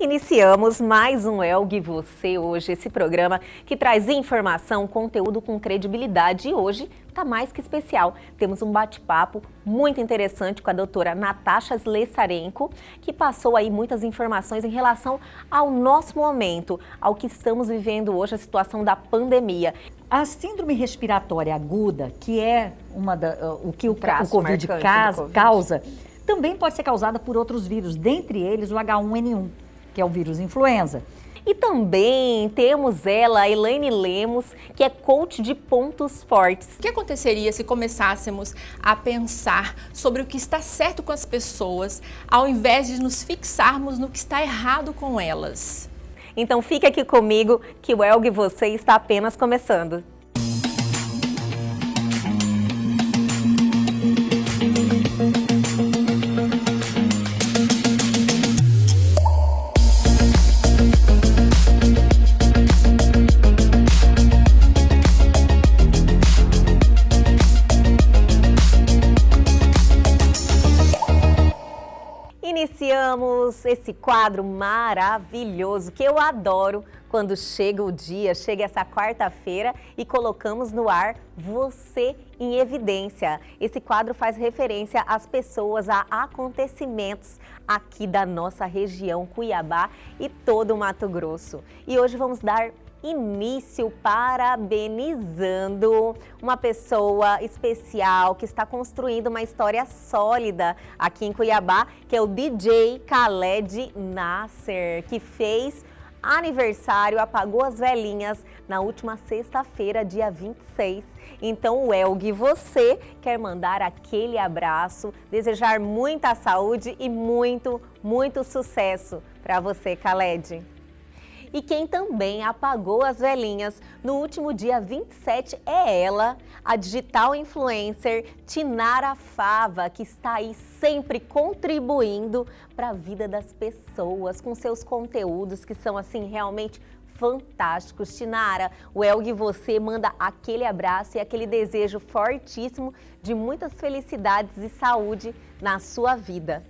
Iniciamos mais um Elgue Você hoje, esse programa que traz informação, conteúdo com credibilidade, e hoje está mais que especial. Temos um bate-papo muito interessante com a doutora Natasha Slessarenko, que passou aí muitas informações em relação ao nosso momento, ao que estamos vivendo hoje, a situação da pandemia. A síndrome respiratória aguda, que é o que o Covid causa, também pode ser causada por outros vírus, dentre eles o H1N1. Que é o vírus influenza. E também temos ela, a Elaine Lemos, que é coach de pontos fortes. O que aconteceria se começássemos a pensar sobre o que está certo com as pessoas, ao invés de nos fixarmos no que está errado com elas? Então fica aqui comigo que o Elgue Você está apenas começando. Iniciamos esse quadro maravilhoso que eu adoro quando chega o dia, chega essa quarta-feira e colocamos no ar Você em Evidência. Esse quadro faz referência às pessoas, a acontecimentos aqui da nossa região, Cuiabá e todo o Mato Grosso. E hoje vamos dar início parabenizando uma pessoa especial que está construindo uma história sólida aqui em Cuiabá, que é o DJ Khaled Nasser, que fez aniversário, apagou as velhinhas na última sexta-feira, dia 26. Então o Elgue Você quer mandar aquele abraço, desejar muita saúde e muito sucesso para você, Khaled. E quem também apagou as velhinhas no último dia 27 é ela, a digital influencer Tinara Fava, que está aí sempre contribuindo para a vida das pessoas com seus conteúdos que são assim realmente fantásticos. Tinara, o Elgue Você manda aquele abraço e aquele desejo fortíssimo de muitas felicidades e saúde na sua vida.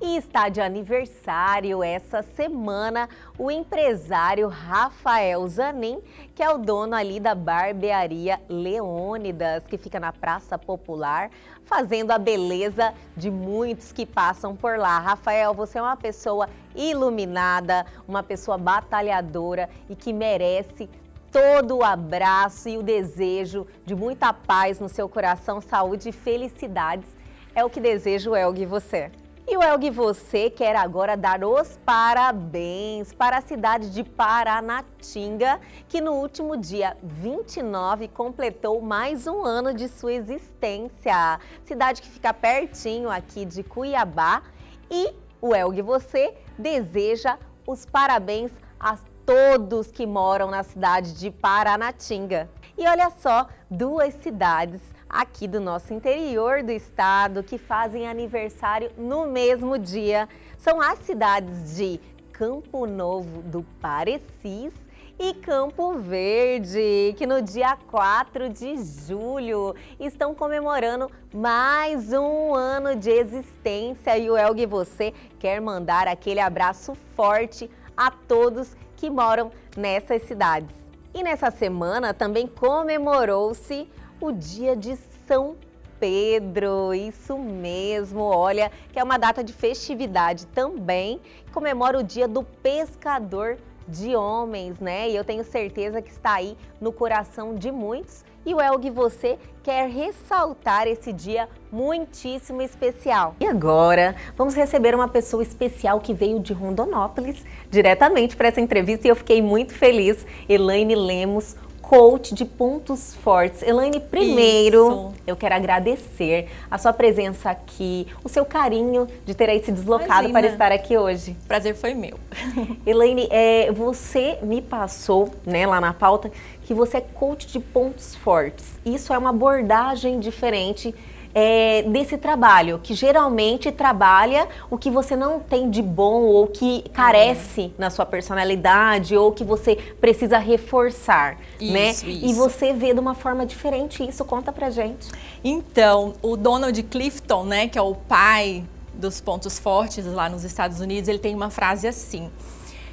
E está de aniversário essa semana o empresário Rafael Zanin, que é o dono ali da barbearia Leônidas, que fica na Praça Popular, fazendo a beleza de muitos que passam por lá. Rafael, você é uma pessoa iluminada, uma pessoa batalhadora e que merece todo o abraço e o desejo de muita paz no seu coração, saúde e felicidades. É o que desejo, Elgue Você. E o Elgue Você quer agora dar os parabéns para a cidade de Paranatinga, que no último dia 29 completou mais um ano de sua existência. Cidade que fica pertinho aqui de Cuiabá. E o Elgue Você deseja os parabéns a todos que moram na cidade de Paranatinga. E olha só, duas cidades aqui do nosso interior do estado que fazem aniversário no mesmo dia. São as cidades de Campo Novo do Parecis e Campo Verde, que no dia 4 de julho estão comemorando mais um ano de existência. E o Elgue Você quer mandar aquele abraço forte a todos que moram nessas cidades. E nessa semana também comemorou-se o dia de São Pedro, isso mesmo, olha, que é uma data de festividade também, comemora o dia do pescador de homens, né? E eu tenho certeza que está aí no coração de muitos. E o Elgue Você quer ressaltar esse dia muitíssimo especial. E agora, vamos receber uma pessoa especial que veio de Rondonópolis, diretamente para essa entrevista, e eu fiquei muito feliz. Elaine Lemos, coach de pontos fortes. Elaine, primeiro, eu quero agradecer a sua presença aqui, o seu carinho de ter aí se deslocado para estar aqui hoje. O prazer foi meu. Elaine, você me passou, né, lá na pauta, que você é coach de pontos fortes. Isso é uma abordagem diferente desse trabalho, que geralmente trabalha o que você não tem de bom ou que carece na sua personalidade ou que você precisa reforçar, né? Isso. E você vê de uma forma diferente isso, conta pra gente. Então, o Donald Clifton, né, que é o pai dos pontos fortes lá nos Estados Unidos, ele tem uma frase assim: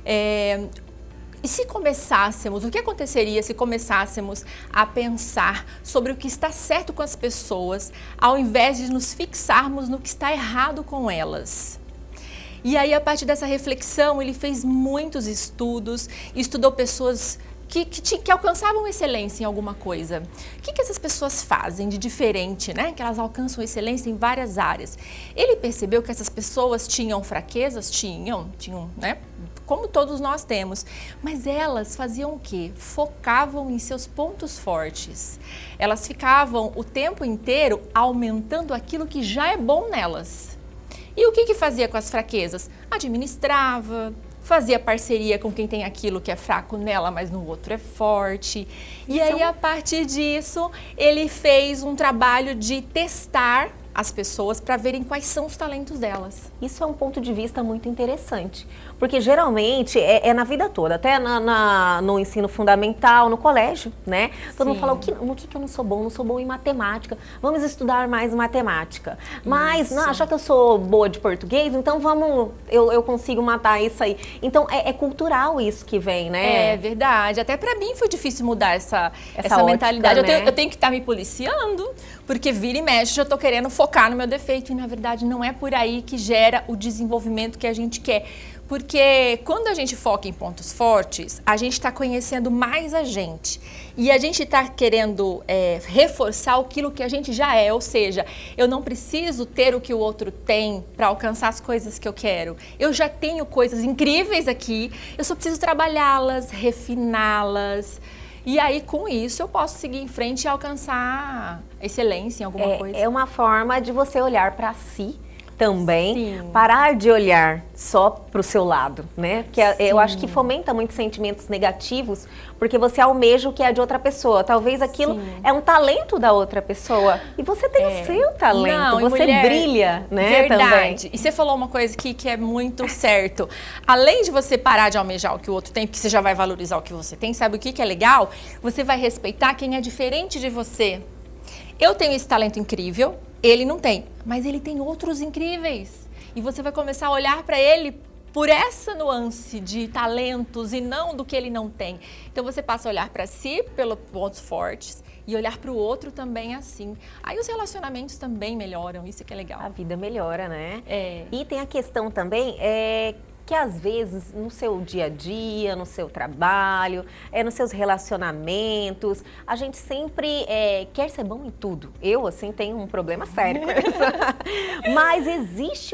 e se começássemos, o que aconteceria se começássemos a pensar sobre o que está certo com as pessoas, ao invés de nos fixarmos no que está errado com elas? E aí, a partir dessa reflexão, ele fez muitos estudos, estudou pessoas que alcançavam excelência em alguma coisa. O que essas pessoas fazem de diferente, né? Que elas alcançam excelência em várias áreas. Ele percebeu que essas pessoas tinham fraquezas? Tinham, né? Como todos nós temos. Mas elas faziam o quê? Focavam em seus pontos fortes. Elas ficavam o tempo inteiro aumentando aquilo que já é bom nelas. E o que fazia com as fraquezas? Administrava, fazia parceria com quem tem aquilo que é fraco nela, mas no outro é forte. E aí, a partir disso, ele fez um trabalho de testar as pessoas para verem quais são os talentos delas. Isso é um ponto de vista muito interessante, porque geralmente é na vida toda, até no ensino fundamental, no colégio, né? Todo mundo fala, no que eu não sou bom? Não sou bom em matemática. Vamos estudar mais matemática. Mas, não, achar que eu sou boa de português, então eu consigo matar isso aí. Então, é cultural isso que vem, né? É verdade. Até para mim foi difícil mudar essa ótica, mentalidade. Né? Eu tenho que estar me policiando, porque vira e mexe, já tô querendo focar no meu defeito. E, na verdade, não é por aí que gera o desenvolvimento que a gente quer. Porque quando a gente foca em pontos fortes, a gente está conhecendo mais a gente. E a gente está querendo reforçar aquilo que a gente já é. Ou seja, eu não preciso ter o que o outro tem para alcançar as coisas que eu quero. Eu já tenho coisas incríveis aqui, eu só preciso trabalhá-las, refiná-las. E aí, com isso, eu posso seguir em frente e alcançar excelência em alguma coisa. É uma forma de você olhar para si também, Sim. parar de olhar só para o seu lado, né? Porque eu acho que fomenta muitos sentimentos negativos, porque você almeja o que é de outra pessoa. Talvez aquilo é um talento da outra pessoa e você tem o seu talento, Não, você mulher, brilha, né? Verdade. Também. E você falou uma coisa aqui que é muito certo. Além de você parar de almejar o que o outro tem, porque você já vai valorizar o que você tem, sabe o que é legal? Você vai respeitar quem é diferente de você. Eu tenho esse talento incrível, ele não tem, mas ele tem outros incríveis. E você vai começar a olhar para ele por essa nuance de talentos e não do que ele não tem. Então você passa a olhar para si pelos pontos fortes e olhar para o outro também assim. Aí os relacionamentos também melhoram, isso que é legal. A vida melhora, né? É. E tem a questão também que às vezes no seu dia a dia, no seu trabalho, nos seus relacionamentos, a gente sempre quer ser bom em tudo. Eu, assim, tenho um problema sério com isso. Mas existe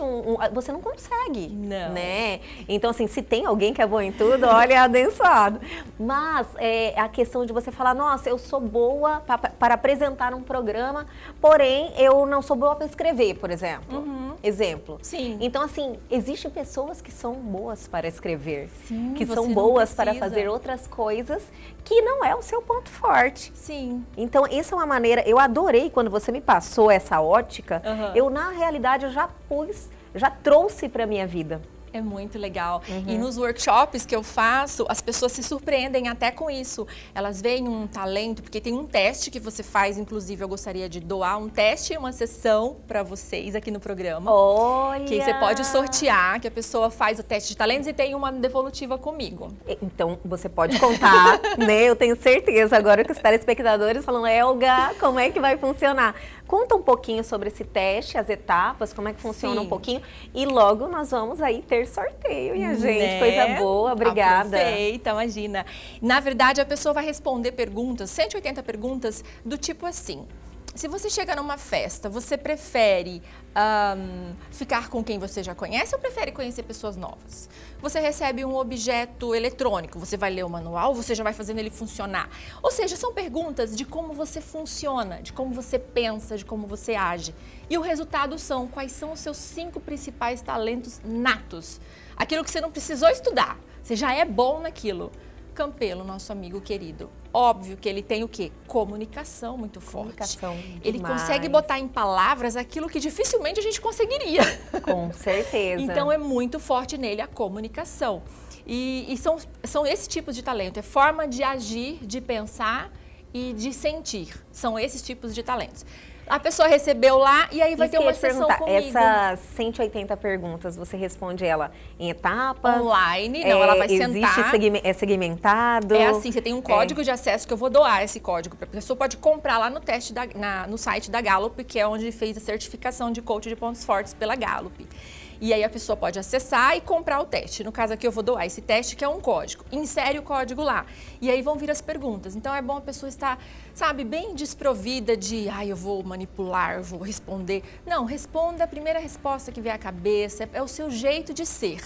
você não consegue, Não. né? Então, assim, se tem alguém que é bom em tudo, olha, é abençoado. Mas a questão de você falar, nossa, eu sou boa para apresentar um programa, porém, eu não sou boa para escrever, por exemplo. Uhum. Exemplo. Sim. Então, assim, existem pessoas que são boas para escrever, Sim, que você são não boas para precisa. fazer outras coisas que não é o seu ponto forte. Sim. Então, isso é uma maneira, eu adorei quando você me passou essa ótica, Uhum. eu na realidade eu já trouxe para minha vida. É muito legal. E nos workshops que eu faço, as pessoas se surpreendem até com isso. Elas veem um talento, porque tem um teste que você faz, inclusive eu gostaria de doar um teste e uma sessão para vocês aqui no programa. Olha! Que você pode sortear, que a pessoa faz o teste de talentos e tem uma devolutiva comigo. Então, você pode contar, né? Eu tenho certeza agora que os telespectadores falam, Elga, como é que vai funcionar? Conta um pouquinho sobre esse teste, as etapas, como é que funciona Sim. um pouquinho. E logo nós vamos aí ter sorteio, minha gente. Né? Coisa boa, obrigada. Perfeita, imagina. Na verdade, a pessoa vai responder perguntas, 180 perguntas, do tipo assim. Se você chega numa festa, você prefere ficar com quem você já conhece ou prefere conhecer pessoas novas? Você recebe um objeto eletrônico, você vai ler o manual, você já vai fazendo ele funcionar. Ou seja, são perguntas de como você funciona, de como você pensa, de como você age. E o resultado são quais são os seus 5 principais talentos natos. Aquilo que você não precisou estudar, você já é bom naquilo. Campelo, nosso amigo querido, óbvio que ele tem o quê? Comunicação muito forte. Comunicação Ele demais. consegue botar em palavras aquilo que dificilmente a gente conseguiria. Com certeza. Então é muito forte nele a comunicação. E são esse tipo de talento, é forma de agir, de pensar e de sentir. São esses tipos de talentos. A pessoa recebeu lá e aí vai ter uma sessão comigo. Essas 180 perguntas, você responde ela em etapas? Online, não, ela vai sentar. É segmentado? É assim, você tem um código de acesso que eu vou doar esse código. A pessoa pode comprar lá no teste no site da Gallup, que é onde fez a certificação de coach de pontos fortes pela Gallup. E aí a pessoa pode acessar e comprar o teste. No caso aqui eu vou doar esse teste, que é um código. Insere o código lá. E aí vão vir as perguntas. Então é bom a pessoa estar, sabe, bem desprovida de, eu vou manipular, eu vou responder. Não, responda a primeira resposta que vier à cabeça. É o seu jeito de ser.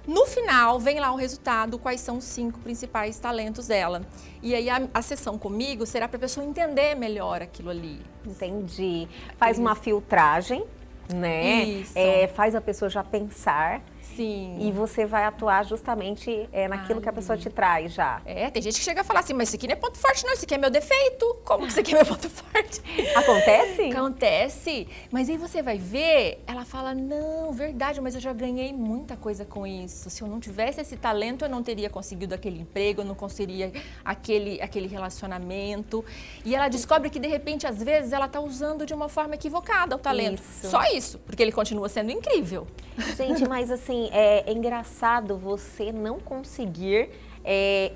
No final, vem lá o resultado, quais são os 5 principais talentos dela. E aí a sessão comigo será para a pessoa entender melhor aquilo ali. Entendi. Faz uma filtragem, né? Isso. Faz a pessoa já pensar. Sim. E você vai atuar justamente naquilo que a pessoa te traz já. Tem gente que chega a falar assim, mas isso aqui não é ponto forte não, isso aqui é meu defeito. Como que isso aqui é meu ponto forte? Acontece? Acontece. Mas aí você vai ver, ela fala, não, verdade, mas eu já ganhei muita coisa com isso. Se eu não tivesse esse talento, eu não teria conseguido aquele emprego, eu não conseguiria aquele relacionamento. E ela descobre que, de repente, às vezes, ela está usando de uma forma equivocada o talento. Isso. Só isso, porque ele continua sendo incrível. Gente, mas assim, é engraçado você não conseguir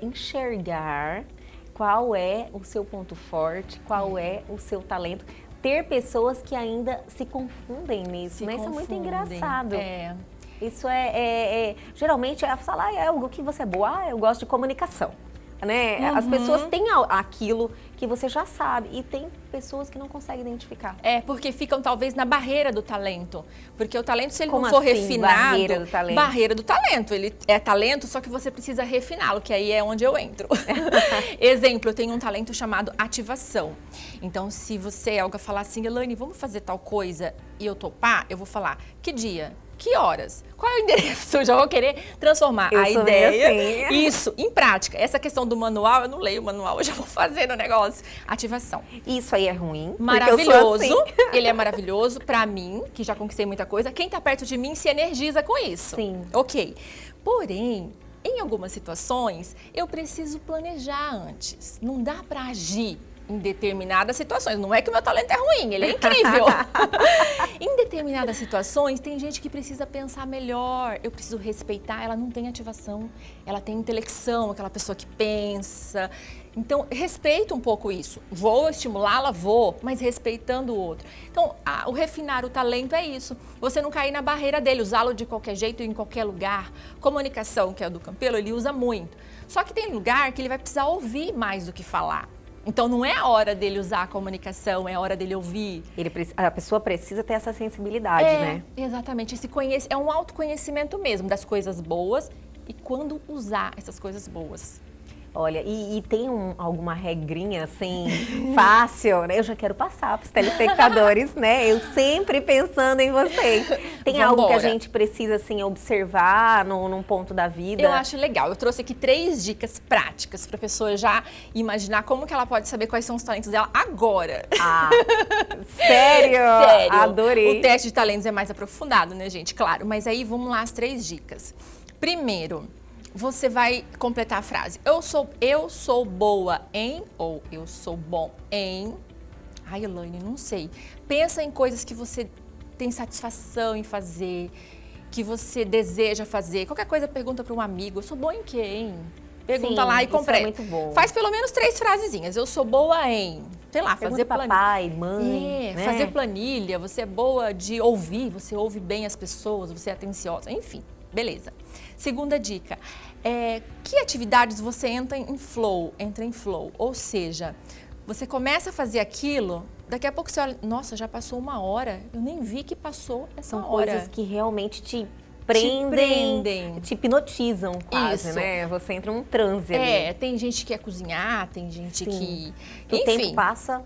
enxergar qual é o seu ponto forte, qual é o seu talento. Ter pessoas que ainda se confundem nisso, né? Isso é muito engraçado. Isso geralmente é falar, algo que você é boa, eu gosto de comunicação. Né? As pessoas têm aquilo que você já sabe e tem pessoas que não conseguem identificar. Porque ficam talvez na barreira do talento. Porque o talento, se ele Como não for assim, refinado... barreira do talento? Barreira do talento. Ele é talento, só que você precisa refiná-lo, que aí é onde eu entro. Exemplo, eu tenho um talento chamado ativação. Então, se você, Elga, falar assim, Elaine, vamos fazer tal coisa, e eu topar, eu vou falar, que dia? Que horas? Qual é o endereço? Eu já vou querer transformar a ideia, isso, em prática. Essa questão do manual, eu não leio o manual, eu já vou fazer no negócio. Ativação. Isso aí é ruim. Maravilhoso. Assim. Ele é maravilhoso pra mim, que já conquistei muita coisa. Quem tá perto de mim se energiza com isso. Sim. Ok. Porém, em algumas situações, eu preciso planejar antes. Não dá pra agir em determinadas situações. Não é que o meu talento é ruim, ele é incrível. Em determinadas situações, tem gente que precisa pensar melhor. Eu preciso respeitar, ela não tem ativação, ela tem intelecção, aquela pessoa que pensa. Então, respeita um pouco isso. Vou estimulá-la? Vou, mas respeitando o outro. Então, o refinar o talento é isso. Você não cair na barreira dele, usá-lo de qualquer jeito, em qualquer lugar. Comunicação, que é o do Campelo, ele usa muito. Só que tem lugar que ele vai precisar ouvir mais do que falar. Então, não é a hora dele usar a comunicação, é a hora dele ouvir. A pessoa precisa ter essa sensibilidade, né? Exatamente. É um autoconhecimento mesmo das coisas boas e quando usar essas coisas boas. Olha, e tem alguma regrinha, assim, fácil, né? Eu já quero passar para os telespectadores, né? Eu sempre pensando em vocês. Tem algo que a gente precisa, assim, observar num ponto da vida? Eu acho legal. Eu trouxe aqui 3 dicas práticas para a pessoa já imaginar como que ela pode saber quais são os talentos dela agora. Sério? Sério. Adorei. O teste de talentos é mais aprofundado, né, gente? Claro. Mas aí, vamos lá, as 3 dicas. Primeiro, você vai completar a frase. Eu sou boa em, ou eu sou bom em. Ai, Elaine, não sei. Pensa em coisas que você tem satisfação em fazer, que você deseja fazer. Qualquer coisa, pergunta para um amigo. Eu sou boa em quê, hein? Pergunta lá e completa. Isso é muito bom. Faz pelo menos 3 frasezinhas. Eu sou boa em, sei lá, fazer planilha. Papai, mãe, né? Fazer planilha. Você é boa de ouvir, você ouve bem as pessoas, você é atenciosa. Enfim, beleza. Segunda dica, que atividades você entra em flow? Ou seja, você começa a fazer aquilo, daqui a pouco você olha, nossa, já passou 1 hora, eu nem vi que passou essa hora. São coisas que realmente te prendem, te hipnotizam quase, Isso. né? Você entra num transe ali. Tem gente que quer cozinhar, tem gente que... O tempo passa...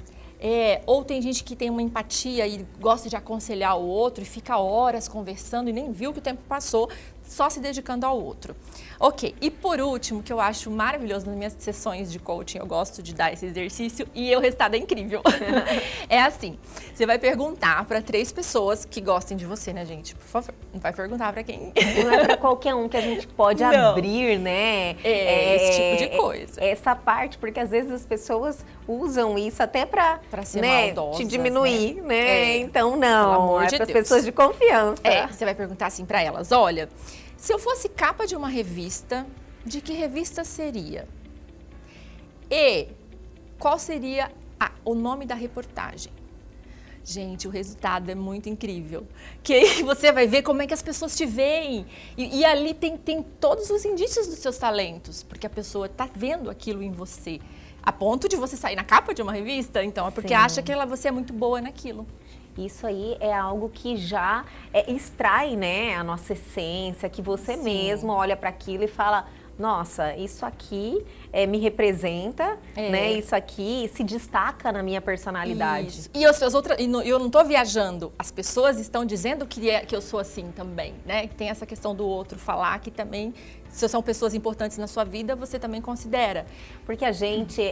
ou tem gente que tem uma empatia e gosta de aconselhar o outro e fica horas conversando e nem viu que o tempo passou. só se dedicando ao outro. Ok, e por último, que eu acho maravilhoso nas minhas sessões de coaching, eu gosto de dar esse exercício e o resultado é incrível. É assim, você vai perguntar para 3 pessoas que gostem de você, né, gente? Por favor, não vai perguntar para quem... Não é para qualquer um que a gente pode abrir, né? Esse tipo de coisa. Essa parte, porque às vezes as pessoas usam isso até para ser te diminuir, né? Então, Pelo não, amor de para as Deus. pessoas de confiança. Você vai perguntar assim para elas, olha, se eu fosse capa de uma revista, de que revista seria? E qual seria o nome da reportagem? Gente, o resultado é muito incrível. Que aí você vai ver como é que as pessoas te veem. E ali tem todos os indícios dos seus talentos, porque a pessoa está vendo aquilo em você. A ponto de você sair na capa de uma revista, então é porque acha que você é muito boa naquilo. Isso aí é algo que já extrai, né, a nossa essência, que você mesmo olha para aquilo e fala, nossa, isso aqui me representa, né? Isso aqui se destaca na minha personalidade. Isso. E eu não estou viajando, as pessoas estão dizendo que eu sou assim também, né? Tem essa questão do outro falar que também, se são pessoas importantes na sua vida, você também considera. Porque a gente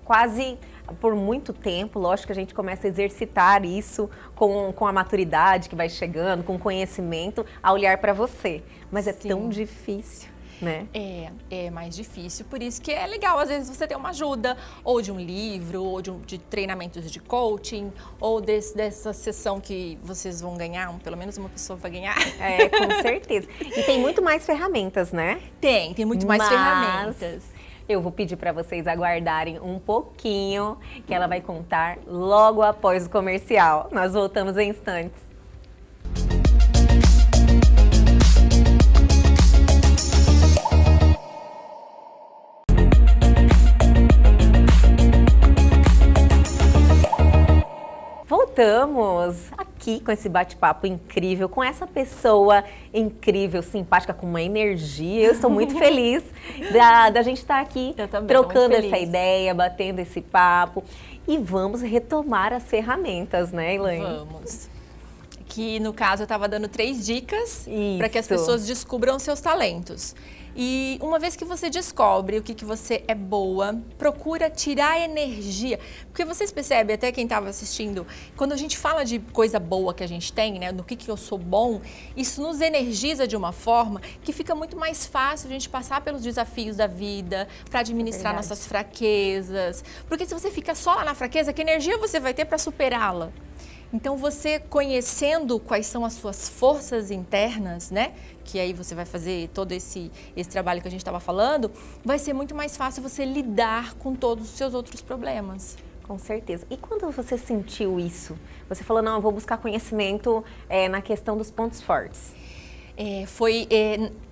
quase por muito tempo, lógico que a gente começa a exercitar isso com a maturidade que vai chegando, com o conhecimento, a olhar para você. Mas é tão difícil, né? É mais difícil, por isso que é legal, às vezes, você ter uma ajuda, ou de um livro, ou de treinamentos de coaching, ou dessa sessão que vocês vão ganhar, pelo menos uma pessoa vai ganhar. Com certeza. E tem muito mais ferramentas, né? Tem muito mais ferramentas. Eu vou pedir para vocês aguardarem um pouquinho, que ela vai contar logo após o comercial. Nós voltamos em instantes. Voltamos aqui com esse bate-papo incrível, com essa pessoa incrível, simpática, com uma energia. Eu estou muito feliz da gente estar aqui trocando essa ideia, batendo esse papo. E vamos retomar as ferramentas, né, Elaine? Vamos. Que no caso eu estava dando 3 dicas para que as pessoas descubram seus talentos. E uma vez que você descobre o que você é boa, procura tirar a energia. Porque vocês percebem, até quem estava assistindo, quando a gente fala de coisa boa que a gente tem, né, no que eu sou bom, isso nos energiza de uma forma que fica muito mais fácil a gente passar pelos desafios da vida, para administrar nossas fraquezas. Porque se você fica só lá na fraqueza, que energia você vai ter para superá-la? Então, você conhecendo quais são as suas forças internas, né? Que aí você vai fazer todo esse trabalho que a gente estava falando, vai ser muito mais fácil você lidar com todos os seus outros problemas. Com certeza. E quando você sentiu isso? Você falou, não, eu vou buscar conhecimento na questão dos pontos fortes.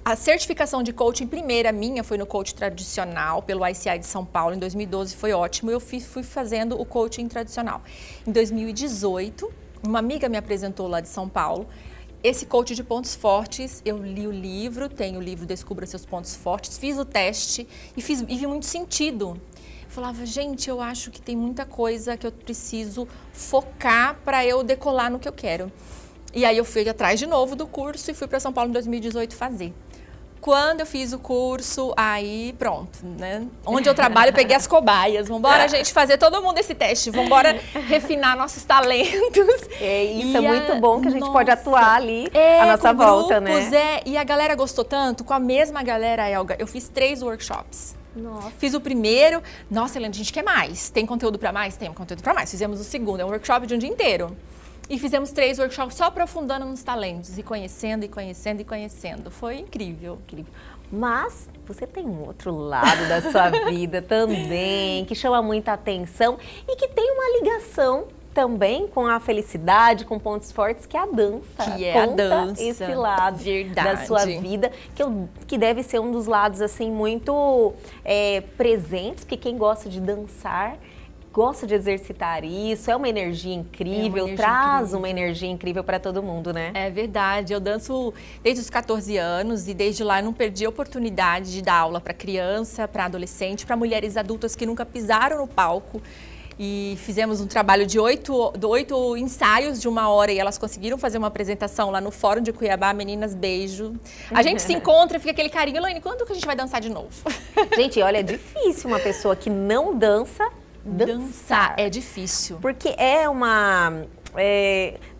A certificação de coaching primeira minha foi no coaching tradicional pelo ICI de São Paulo em 2012, foi ótimo. Eu fui fazendo o coaching tradicional. Em 2018, uma amiga me apresentou lá de São Paulo esse coaching de pontos fortes. Eu li o livro, tenho o livro Descubra Seus Pontos Fortes, fiz o teste e vi muito sentido. Eu falava, gente, eu acho que tem muita coisa que eu preciso focar para eu decolar no que eu quero. E aí eu fui atrás de novo do curso e fui para São Paulo em 2018 fazer. Quando eu fiz o curso, aí pronto, né? Onde eu trabalho, eu peguei as cobaias. Vambora, gente, fazer todo mundo esse teste. Vambora refinar nossos talentos. Isso é muito bom que a gente pode atuar ali à nossa volta, grupos, né? E a galera gostou tanto, com a mesma galera, Elga, eu fiz 3 workshops. Nossa. Fiz o primeiro. Nossa, Helena, a gente quer mais. Tem conteúdo para mais? Tem conteúdo para mais. Fizemos o segundo, é um workshop de um dia inteiro. E fizemos 3 workshops só aprofundando nos talentos e conhecendo, e conhecendo, e conhecendo. Foi incrível. Mas você tem um outro lado da sua vida também, que chama muita atenção e que tem uma ligação também com a felicidade, com pontos fortes, que é a dança. Que é a dança. Esse lado da sua vida, que deve ser um dos lados, assim, muito presentes, porque quem gosta de dançar gosta de exercitar isso, é uma energia incrível, traz uma energia incrível para todo mundo, né? É verdade, eu danço desde os 14 anos e desde lá eu não perdi a oportunidade de dar aula para criança, para adolescente, para mulheres adultas que nunca pisaram no palco. e fizemos um trabalho de 8 ensaios de 1 hora e elas conseguiram fazer uma apresentação lá no Fórum de Cuiabá. Meninas, beijo. A gente se encontra, fica aquele carinho. Elaine, quando que a gente vai dançar de novo? Gente, olha, é difícil uma pessoa que não dança, dançar. É difícil. Porque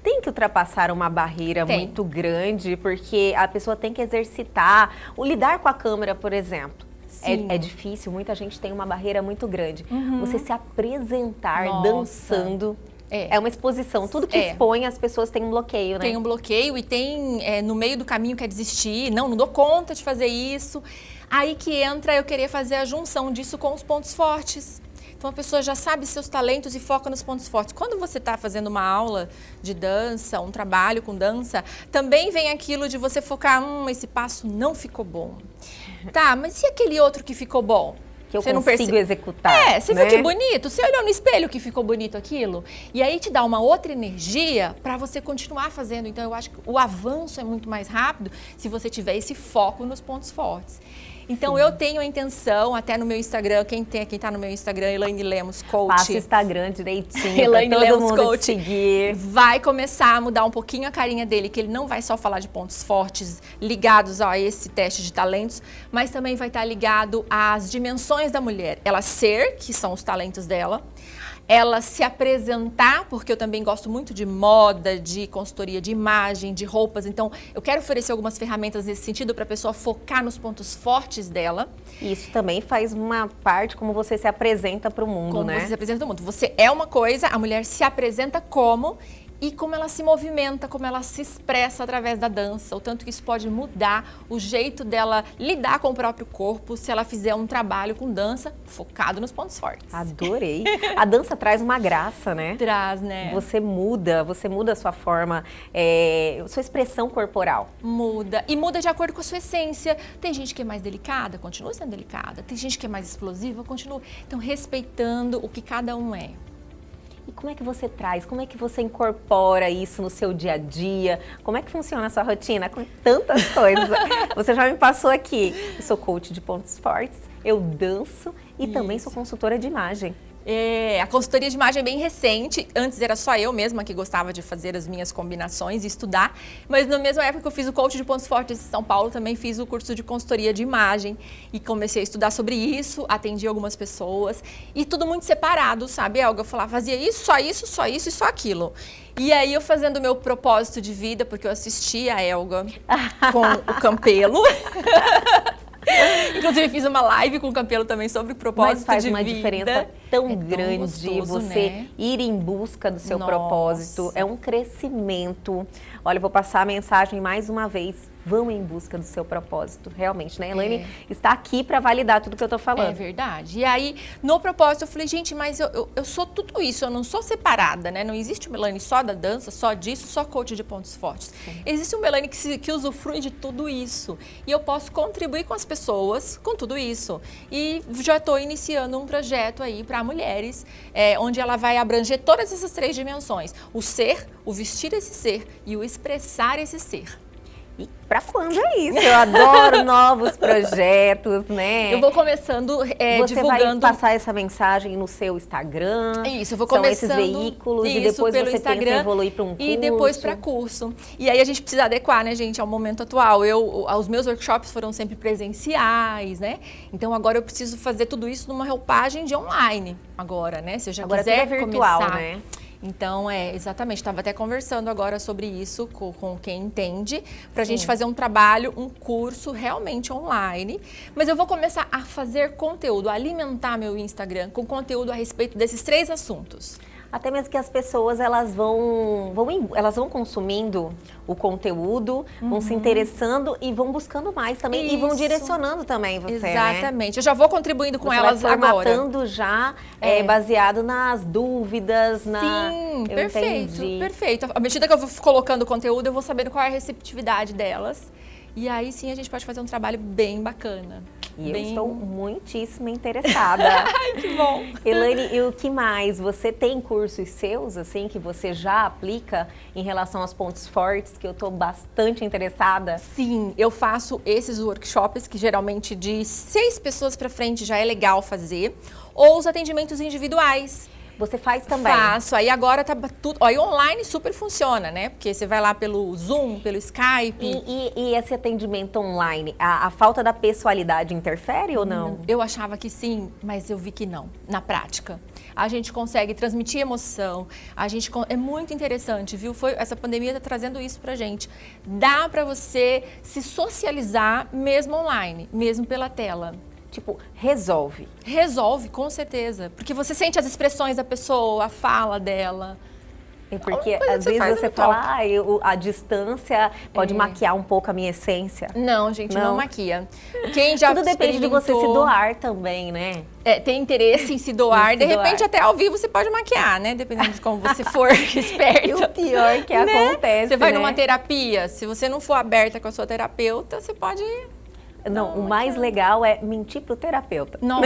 tem que ultrapassar uma barreira muito grande, porque a pessoa tem que exercitar, lidar com a câmera, por exemplo. É difícil, muita gente tem uma barreira muito grande. Você se apresentar dançando é uma exposição. Tudo que expõe, as pessoas têm um bloqueio, né? Tem um bloqueio e tem, no meio do caminho, quer desistir. Não dou conta de fazer isso. Aí que entra eu querer fazer a junção disso com os pontos fortes. Então, a pessoa já sabe seus talentos e foca nos pontos fortes. Quando você está fazendo uma aula de dança, um trabalho com dança, também vem aquilo de você focar, esse passo não ficou bom. Tá, mas e aquele outro que ficou bom? Que eu consigo executar. Você viu que bonito? Você olhou no espelho que ficou bonito aquilo? E aí te dá uma outra energia para você continuar fazendo. Então, eu acho que o avanço é muito mais rápido se você tiver esse foco nos pontos fortes. Então, eu tenho a intenção, até no meu Instagram, quem tá no meu Instagram, Elaine Lemos Coach. Passa o Instagram direitinho, Elaine pra todo Lemos mundo Coach seguir. Vai começar a mudar um pouquinho a carinha dele, que ele não vai só falar de pontos fortes ligados a esse teste de talentos, mas também vai estar ligado às dimensões da mulher. Ela ser, que são os talentos dela, ela se apresentar, porque eu também gosto muito de moda, de consultoria de imagem, de roupas. Então, eu quero oferecer algumas ferramentas nesse sentido para a pessoa focar nos pontos fortes dela. Isso também faz uma parte como você se apresenta para o mundo, né? Como você se apresenta para o mundo. Você é uma coisa, a mulher se apresenta como... E como ela se movimenta, como ela se expressa através da dança. O tanto que isso pode mudar o jeito dela lidar com o próprio corpo se ela fizer um trabalho com dança focado nos pontos fortes. Adorei. A dança traz uma graça, né? Traz, né? Você muda a sua forma, sua expressão corporal. Muda. E muda de acordo com a sua essência. Tem gente que é mais delicada, continua sendo delicada. Tem gente que é mais explosiva, continua. Então, respeitando o que cada um é. E como é que você traz, como é que você incorpora isso no seu dia a dia? Como é que funciona a sua rotina com tantas coisas? Você já me passou aqui. Eu sou coach de pontos fortes, eu danço e também sou consultora de imagem. A consultoria de imagem é bem recente. Antes era só eu mesma que gostava de fazer as minhas combinações e estudar. Mas na mesma época que eu fiz o coach de pontos fortes em São Paulo, também fiz o curso de consultoria de imagem. E comecei a estudar sobre isso, atendi algumas pessoas. E tudo muito separado, sabe, Elga? Eu falava, fazia isso, só isso, só isso e só aquilo. E aí eu fazendo o meu propósito de vida, porque eu assistia a Elga com o Campelo. Inclusive, fiz uma live com o Campelo também sobre o propósito de vida. Mas faz uma diferença tão grande gostoso, você né? ir em busca do seu propósito. É um crescimento. Olha, eu vou passar a mensagem mais uma vez. Vão em busca do seu propósito. Realmente, né? Elaine está aqui para validar tudo que eu tô falando. É verdade. E aí, no propósito, eu falei, gente, mas eu sou tudo isso, eu não sou separada, né? Não existe uma Elaine só da dança, só disso, só coach de pontos fortes. Sim. Existe uma Elaine que usufrui de tudo isso. E eu posso contribuir com as pessoas com tudo isso. E já estou iniciando um projeto aí para mulheres, onde ela vai abranger todas essas 3 dimensões. O ser, o vestir esse ser e o expressar esse ser. E pra quando é isso? Eu adoro novos projetos, né? Eu vou começando Você divulgando... vai passar essa mensagem no seu Instagram? Isso, eu vou começando... São esses veículos e depois pelo você Instagram, pensa em evoluir para um curso? E depois para curso. E aí a gente precisa adequar, né, gente, ao momento atual. Os meus workshops foram sempre presenciais, né? Então agora eu preciso fazer tudo isso numa roupagem de online agora, né? Se eu já agora quiser tudo é virtual, começar... né? Então, exatamente, estava até conversando agora sobre isso com quem entende, para a gente fazer um trabalho, um curso realmente online. Mas eu vou começar a fazer conteúdo, a alimentar meu Instagram com conteúdo a respeito desses 3 assuntos. Até mesmo que as pessoas elas vão consumindo o conteúdo, vão se interessando e vão buscando mais também e vão direcionando também você, exatamente. Né? Eu já vou contribuindo com você elas vai formatando agora. Já baseado nas dúvidas, Sim, eu perfeito, entendi. Perfeito. À medida que eu vou colocando o conteúdo, eu vou sabendo qual é a receptividade delas. E aí sim a gente pode fazer um trabalho bem bacana. E eu estou muitíssimo interessada. Ai, que bom! Elaine, e o que mais? Você tem cursos seus, assim, que você já aplica em relação aos pontos fortes, que eu estou bastante interessada? Sim, eu faço esses workshops, que geralmente de 6 pessoas para frente já é legal fazer, ou os atendimentos individuais. Você faz também? Faço. Aí agora tá tudo... Aí online super funciona, né? Porque você vai lá pelo Zoom, pelo Skype. E esse atendimento online, a falta da pessoalidade interfere ou não? Eu achava que sim, mas eu vi que não, na prática. A gente consegue transmitir emoção, é muito interessante, viu? Essa pandemia tá trazendo isso pra gente. Dá pra você se socializar mesmo online, mesmo pela tela. Tipo, resolve. Resolve, com certeza. Porque você sente as expressões da pessoa, a fala dela. É porque às vezes você fala, a distância pode maquiar um pouco a minha essência. Não, gente, não maquia. Quem já Tudo depende de você se doar também, né? Tem interesse em se doar. De repente, até ao vivo você pode maquiar, né? Dependendo de como você for esperto. E o pior que acontece, Você vai numa terapia, se você não for aberta com a sua terapeuta, você pode... Não, o mais legal é mentir pro terapeuta. Nossa!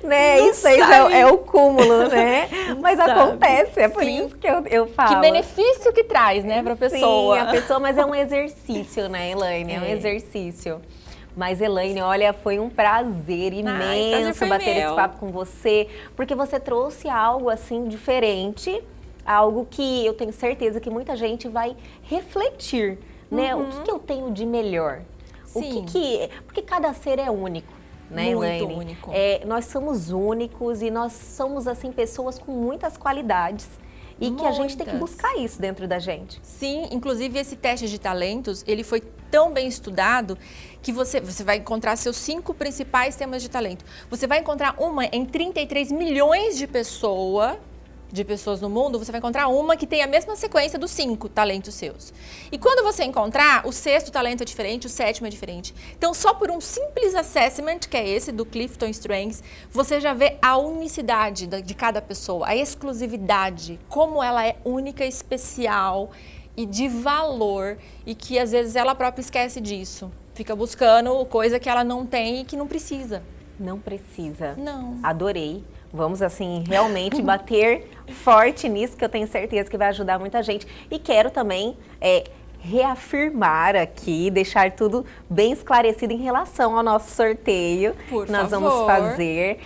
Né? Isso aí já é o cúmulo, né? Mas acontece, é por isso que eu falo. Que benefício que traz, né, pra pessoa. Sim, a pessoa, mas é um exercício, né, Elaine? É um exercício. Mas, Elaine, olha, foi um prazer imenso bater esse papo com você, porque você trouxe algo, assim, diferente, algo que eu tenho certeza que muita gente vai refletir, né? O que eu tenho de melhor? Sim. Porque cada ser é único. Né, Elaine? Muito único. Nós somos únicos e nós somos, assim, pessoas com muitas qualidades e que a gente tem que buscar isso dentro da gente. Sim, inclusive esse teste de talentos, ele foi tão bem estudado que você vai encontrar seus 5 principais temas de talento. Você vai encontrar uma em 33 milhões de pessoas no mundo, você vai encontrar uma que tem a mesma sequência dos 5 talentos seus. E quando você encontrar, o 6º talento é diferente, o 7º é diferente. Então, só por um simples assessment, que é esse do Clifton Strengths, você já vê a unicidade de cada pessoa, a exclusividade, como ela é única, especial e de valor, e que às vezes ela própria esquece disso. Fica buscando coisa que ela não tem e que não precisa. Não precisa. Não. Adorei. Vamos, assim, realmente bater forte nisso, que eu tenho certeza que vai ajudar muita gente. E quero também reafirmar aqui, deixar tudo bem esclarecido em relação ao nosso sorteio. Por que nós favor. vamos fazer.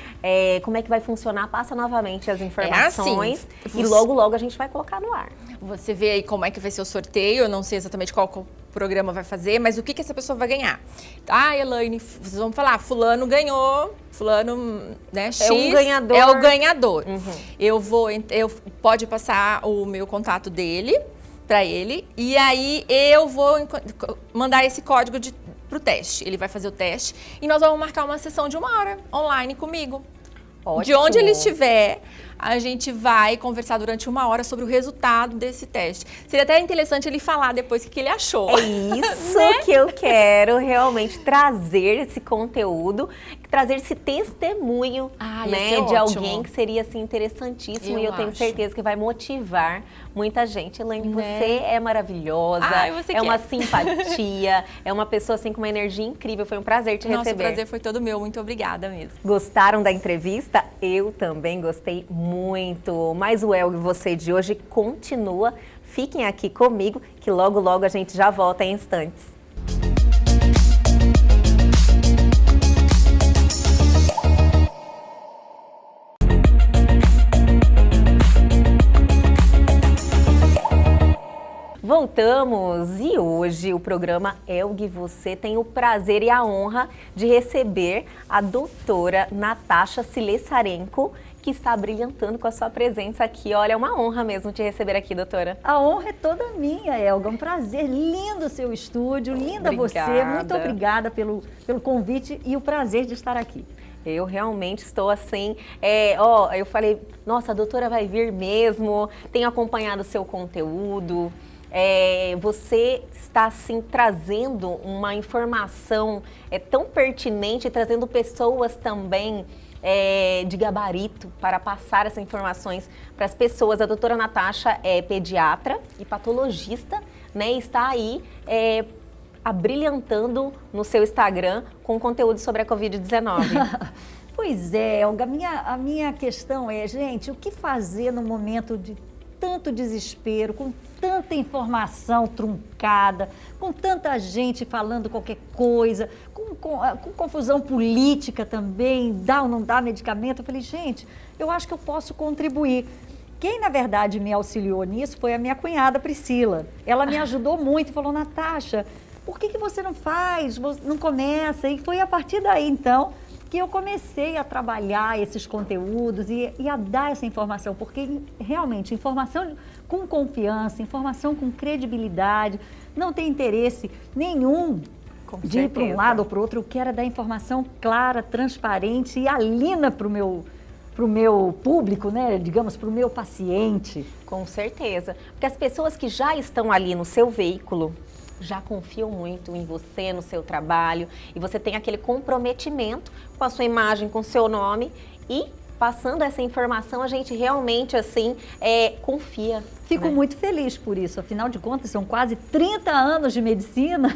Como é que vai funcionar? Passa novamente as informações. Assim, e logo, logo a gente vai colocar no ar. Você vê aí como é que vai ser o sorteio, eu não sei exatamente qual programa vai fazer, mas o que essa pessoa vai ganhar. Elaine, vocês vão falar, fulano ganhou, fulano, né, X é um ganhador. É o ganhador. Uhum. Eu pode passar o meu contato dele para ele, e aí eu vou mandar esse código pro teste. Ele vai fazer o teste e nós vamos marcar uma sessão de 1 hora online comigo. Ótimo. De onde ele estiver, a gente vai conversar durante 1 hora sobre o resultado desse teste. Seria até interessante ele falar depois o que ele achou. É isso que eu quero realmente trazer esse conteúdo, trazer esse testemunho, né, de alguém que seria assim interessantíssimo, e eu tenho certeza que vai motivar muita gente. Elaine, você é maravilhosa, é uma simpatia, é uma pessoa assim com uma energia incrível. Foi um prazer te receber. Nossa, o prazer foi todo meu. Muito obrigada mesmo. Gostaram da entrevista? Eu também gostei muito. Mas o Eu e Você de hoje continua. Fiquem aqui comigo, que logo, logo a gente já volta em instantes. Voltamos e hoje o programa Eu e Você tem o prazer e a honra de receber a doutora Natasha Silessarenko, que está brilhantando com a sua presença aqui. Olha, é uma honra mesmo te receber aqui, doutora. A honra é toda minha, Elga. É um prazer. Lindo o seu estúdio, linda você. Muito obrigada pelo convite e o prazer de estar aqui. Eu realmente estou assim, eu falei, nossa, a doutora vai vir mesmo, tenho acompanhado o seu conteúdo. Você está assim trazendo uma informação tão pertinente, trazendo pessoas também de gabarito para passar essas informações para as pessoas. A doutora Natasha é pediatra e patologista, né? E está aí abrilhantando no seu Instagram com conteúdo sobre a Covid-19. Pois é, Olga, a minha questão é, gente, o que fazer no momento de tanto desespero, com tanta informação truncada, com tanta gente falando qualquer coisa, com confusão política também, dá ou não dá medicamento. Eu falei, gente, eu acho que eu posso contribuir. Quem, na verdade, me auxiliou nisso foi a minha cunhada Priscila. Ela me ajudou muito e falou, Natasha, por que você não faz, não começa? E foi a partir daí, então, que eu comecei a trabalhar esses conteúdos e a dar essa informação, porque realmente informação com confiança, informação com credibilidade, não tem interesse nenhum de ir para um lado ou para o outro. Eu quero dar informação clara, transparente e alina para o meu público, né? Digamos, para o meu paciente. Com certeza, porque as pessoas que já estão ali no seu veículo, já confiam muito em você, no seu trabalho, e você tem aquele comprometimento com a sua imagem, com o seu nome, e passando essa informação, a gente realmente, assim, confia. Fico muito feliz por isso, afinal de contas, são quase 30 anos de medicina,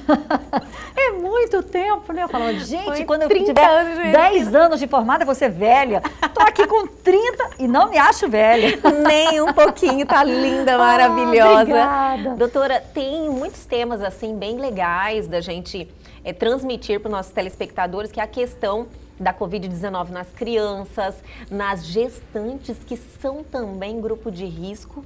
é muito tempo, né? Eu falo, gente, quando eu tiver 10 anos de formada, eu vou ser velha. Tô aqui com 30 e não me acho velha. Nem um pouquinho, tá linda, maravilhosa. Obrigada. Doutora, tem muitos temas, assim, bem legais da gente transmitir para os nossos telespectadores, que é a questão da Covid-19 nas crianças, nas gestantes, que são também grupo de risco,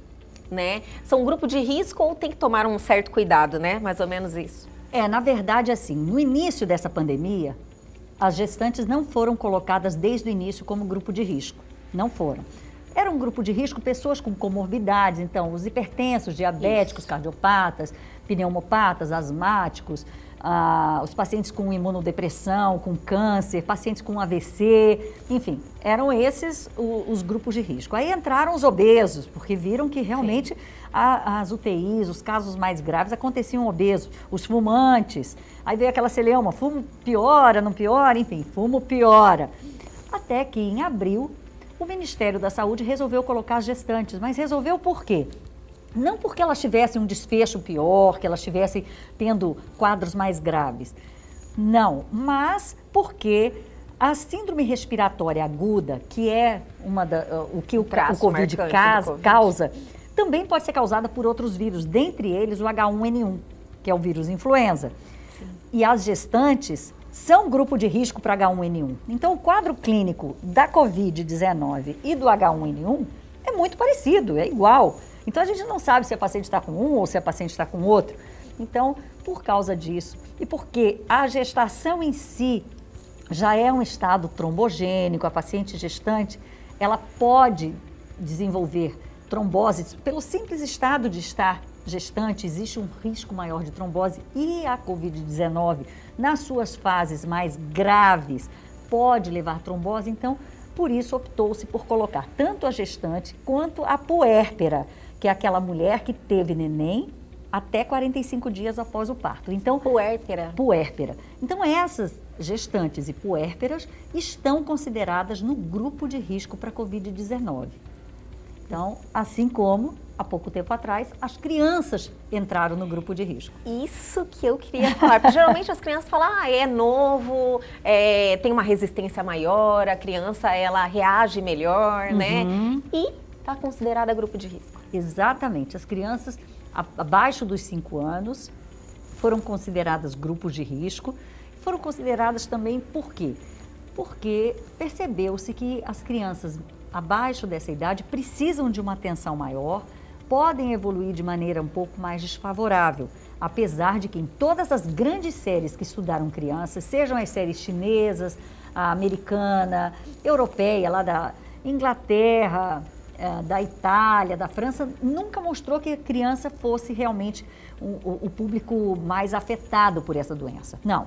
né? São grupo de risco ou tem que tomar um certo cuidado, né? Mais ou menos isso. Na verdade, assim, no início dessa pandemia, as gestantes não foram colocadas desde o início como grupo de risco. Não foram. Era um grupo de risco pessoas com comorbidades, então, os hipertensos, diabéticos, cardiopatas, pneumopatas, asmáticos, os pacientes com imunodepressão, com câncer, pacientes com AVC, enfim, eram esses os grupos de risco. Aí entraram os obesos, porque viram que realmente as UTIs, os casos mais graves aconteciam obesos, os fumantes, aí veio aquela celeuma, fumo piora, não piora, enfim, fumo piora. Até que em abril, o Ministério da Saúde resolveu colocar as gestantes, mas resolveu por quê? Não porque elas tivessem um desfecho pior, que elas estivessem tendo quadros mais graves. Não, mas porque a síndrome respiratória aguda, que é o que o Covid causa, também pode ser causada por outros vírus, dentre eles o H1N1, que é o vírus influenza. Sim. E as gestantes são grupo de risco para H1N1. Então, o quadro clínico da Covid-19 e do H1N1 é muito parecido, é igual. Então, a gente não sabe se a paciente está com um ou se a paciente está com outro. Então, por causa disso e porque a gestação em si já é um estado trombogênico, a paciente gestante, ela pode desenvolver tromboses pelo simples estado de estar gestante, existe um risco maior de trombose e a Covid-19, nas suas fases mais graves, pode levar a trombose. Então, por isso optou-se por colocar tanto a gestante quanto a puérpera, que é aquela mulher que teve neném até 45 dias após o parto. Então, puérpera. Então, essas gestantes e puérperas estão consideradas no grupo de risco para a Covid-19. Então, assim como, há pouco tempo atrás, as crianças entraram no grupo de risco. Isso que eu queria falar, porque geralmente as crianças falam, é novo, tem uma resistência maior, a criança, ela reage melhor, né? E está considerada grupo de risco. Exatamente. As crianças abaixo dos 5 anos foram consideradas grupos de risco. Foram consideradas também por quê? Porque percebeu-se que as crianças abaixo dessa idade precisam de uma atenção maior, podem evoluir de maneira um pouco mais desfavorável, apesar de que em todas as grandes séries que estudaram crianças, sejam as séries chinesas, a americana, europeia, lá da Inglaterra, da Itália, da França, nunca mostrou que a criança fosse realmente o público mais afetado por essa doença. Não.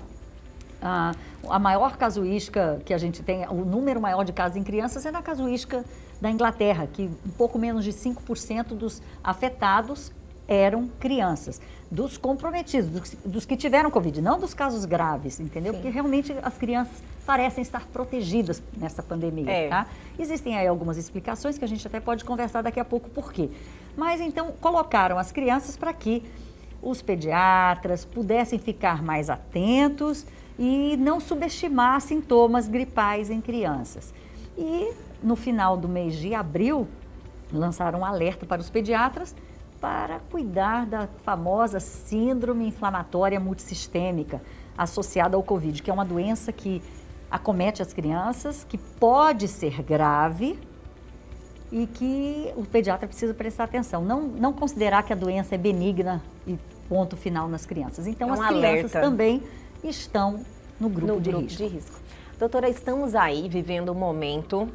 A maior casuística que a gente tem, o número maior de casos em crianças é na casuística da Inglaterra, que um pouco menos de 5% dos afetados eram crianças, dos comprometidos, dos que tiveram Covid, não dos casos graves, entendeu? Sim. Porque realmente as crianças parecem estar protegidas nessa pandemia, tá? Existem aí algumas explicações que a gente até pode conversar daqui a pouco por quê. Mas então colocaram as crianças para que os pediatras pudessem ficar mais atentos e não subestimar sintomas gripais em crianças. E no final do mês de abril, lançaram um alerta para os pediatras para cuidar da famosa síndrome inflamatória multissistêmica associada ao Covid, que é uma doença que acomete as crianças, que pode ser grave e que o pediatra precisa prestar atenção. Não considerar que a doença é benigna e ponto final nas crianças. Então, as crianças também estão no grupo de risco. Doutora, estamos aí vivendo um momento...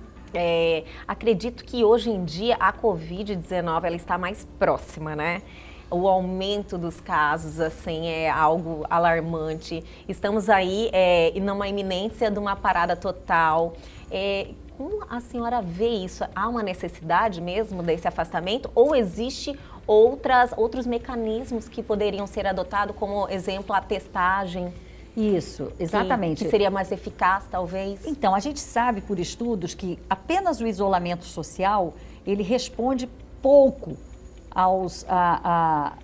acredito que hoje em dia a Covid-19 ela está mais próxima, né? O aumento dos casos, assim, é algo alarmante. Estamos aí numa iminência de uma parada total. Como a senhora vê isso? Há uma necessidade mesmo desse afastamento? Ou existe outros mecanismos que poderiam ser adotados, como exemplo a testagem? Isso, exatamente. Que seria mais eficaz, talvez? Então, a gente sabe por estudos que apenas o isolamento social, ele responde pouco